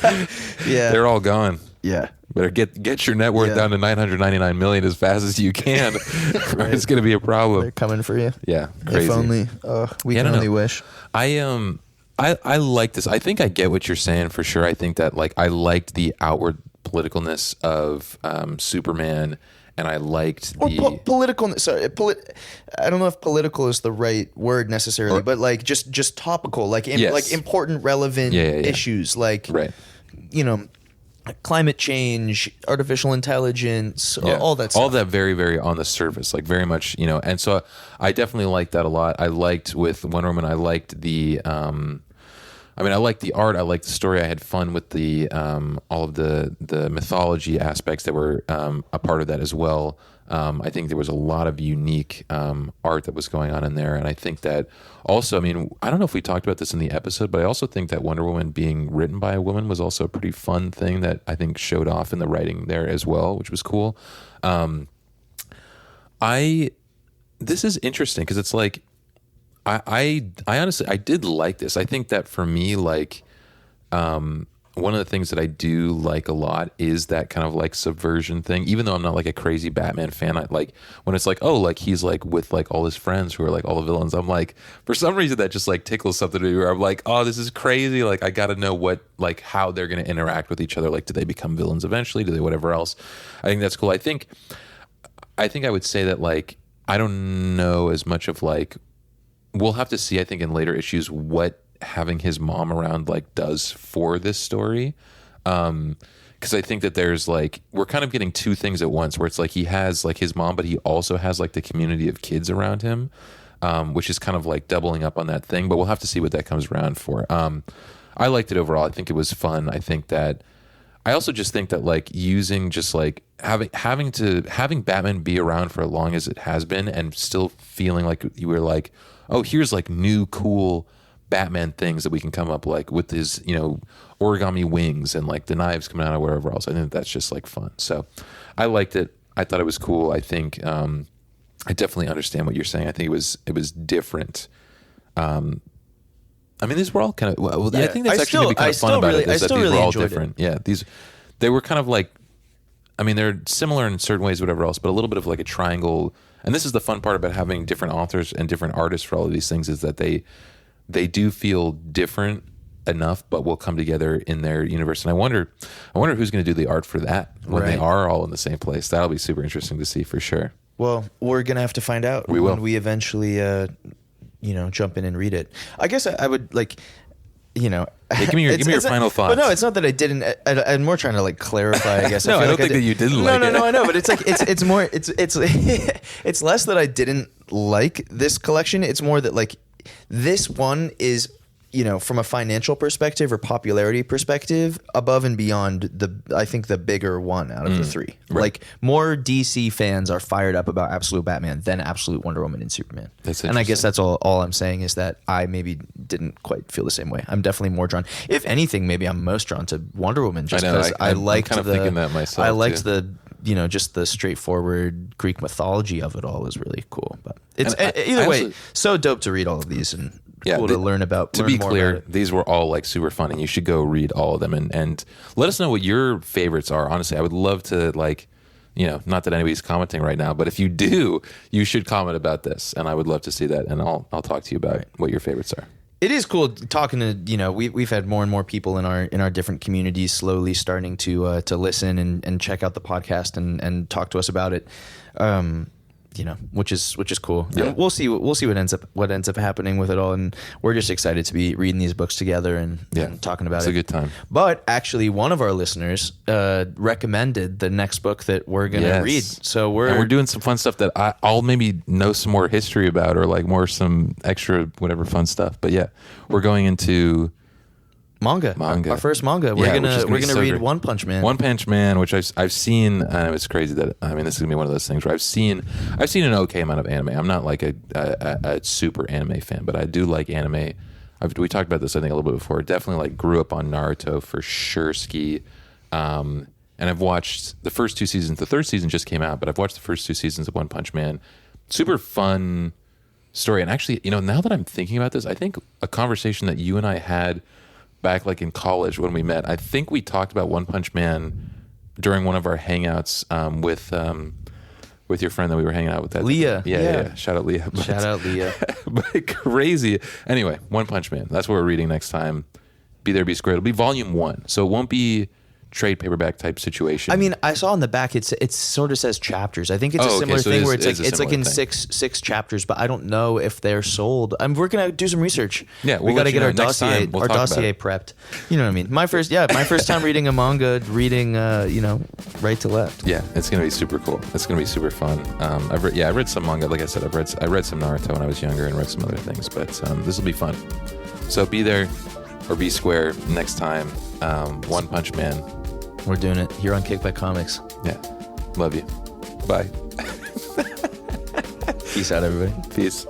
Yeah, they're all gone. Yeah, better get your net worth down to 999 million as fast as you can. It's going to be a problem. They're coming for you. Yeah, crazy. If only we can only wish. I like this. I think I get what you're saying for sure. I think that like I liked the outward politicalness of Superman and I liked or the political. Sorry, I don't know if political is the right word necessarily, but like just topical, like like important, relevant issues, like you know, climate change, artificial intelligence, all that stuff. All that very, very on the surface, like very much, you know. And so I definitely liked that a lot. I liked with Wonder Woman, I liked the I liked the art, I liked the story. I had fun with the all of the mythology aspects that were a part of that as well. I think there was a lot of unique art that was going on in there, and I think that also, I mean, I don't know if we talked about this in the episode, but I also think that Wonder Woman being written by a woman was also a pretty fun thing that I think showed off in the writing there as well, which was cool. This is interesting because it's like I honestly I did like this. I think that for me, like one of the things that I do like a lot is that kind of like subversion thing. Even though I'm not like a crazy Batman fan, I like when it's like, oh, like he's like with like all his friends who are like all the villains. I'm like, for some reason that just like tickles something to me where I'm like, oh, this is crazy. Like I got to know what, like how they're going to interact with each other. Like, do they become villains eventually? Do they whatever else? I think that's cool. I think I would say that like, I don't know as much of like, we'll have to see, I think in later issues, what having his mom around like does for this story, because I think that there's like we're kind of getting two things at once where it's like he has like his mom, but he also has like the community of kids around him, which is kind of like doubling up on that thing, but we'll have to see what that comes around for. I liked it overall. I think it was fun. I think that I also just think that like using just like having Batman be around for as long as it has been and still feeling like you were like, oh, here's like new cool Batman things that we can come up like with his, you know, origami wings and like the knives coming out of wherever else. I think that's just like fun. So I liked it. I thought it was cool. I think I definitely understand what you're saying. I think it was different. I mean, these were all kind of. Well, yeah, I think that's actually going to be kind of fun about it. Is that these were all different. Yeah, they were kind of like. I mean, they're similar in certain ways, whatever else, but a little bit of like a triangle. And this is the fun part about having different authors and different artists for all of these things is that they do feel different enough, but will come together in their universe. And I wonder who's going to do the art for that when they are all in the same place. That'll be super interesting to see for sure. Well, we're going to have to find out when we eventually, jump in and read it. I guess I would like, hey, give me your final thoughts. But no, it's not that I didn't. I'm more trying to like clarify. I guess. No, I don't think that you didn't like it. No, I know, but it's like it's more it's less that I didn't like this collection. It's more that like this one is, from a financial perspective or popularity perspective, above and beyond I think the bigger one out of the three. Right. Like more DC fans are fired up about Absolute Batman than Absolute Wonder Woman and Superman. And I guess that's all I'm saying is that I maybe didn't quite feel the same way. I'm definitely more drawn. If anything, maybe I'm most drawn to Wonder Woman just because I liked kind of thinking that myself. I liked the just the straightforward Greek mythology of it all was really cool. But it's either way, so dope to read all of these and cool to learn about. To be clear, these were all like super fun, and you should go read all of them and let us know what your favorites are. Honestly, I would love to like, not that anybody's commenting right now, but if you do, you should comment about this, and I would love to see that, and I'll talk to you about what your favorites are. It is cool talking to we've had more and more people in our different communities slowly starting to listen and check out the podcast and talk to us about it, which is cool. Yeah. And we'll see what ends up happening with it all, and we're just excited to be reading these books together and talking about it. It's a good time. But actually, one of our listeners recommended the next book that we're gonna read. So we're doing some fun stuff that I'll maybe know some more history about, or like some extra whatever fun stuff. But yeah, we're going into manga. Our first manga. We're gonna read One Punch Man. One Punch Man, which I've seen. It's crazy that this is gonna be one of those things where I've seen an okay amount of anime. I'm not like a super anime fan, but I do like anime. We talked about this I think a little bit before. Definitely like grew up on Naruto for sure. And I've watched the first 2 seasons. The third season just came out, but I've watched the first 2 seasons of One Punch Man. Super fun story. And actually, now that I'm thinking about this, I think a conversation that you and I had back like in college when we met, I think we talked about One Punch Man during one of our hangouts with your friend that we were hanging out with. Leah. Yeah. Shout out Leah. Shout out Leah. But crazy. Anyway, One Punch Man. That's what we're reading next time. Be There, Be Square. It'll be volume 1. So it won't be trade paperback type situation. I mean, I saw on the back it sort of says chapters. I think it's a similar thing where it's like in six chapters, but I don't know if they're sold. We're gonna do some research. Yeah, we got to get our dossier prepped. You know what I mean? My first time reading a manga, reading right to left. Yeah, it's gonna be super cool. It's gonna be super fun. I read some manga. Like I said, I read some Naruto when I was younger and read some other things, but this will be fun. So be there or be square next time. One Punch Man. We're doing it here on Kick by Comics. Yeah. Love you. Bye. Peace out, everybody. Peace.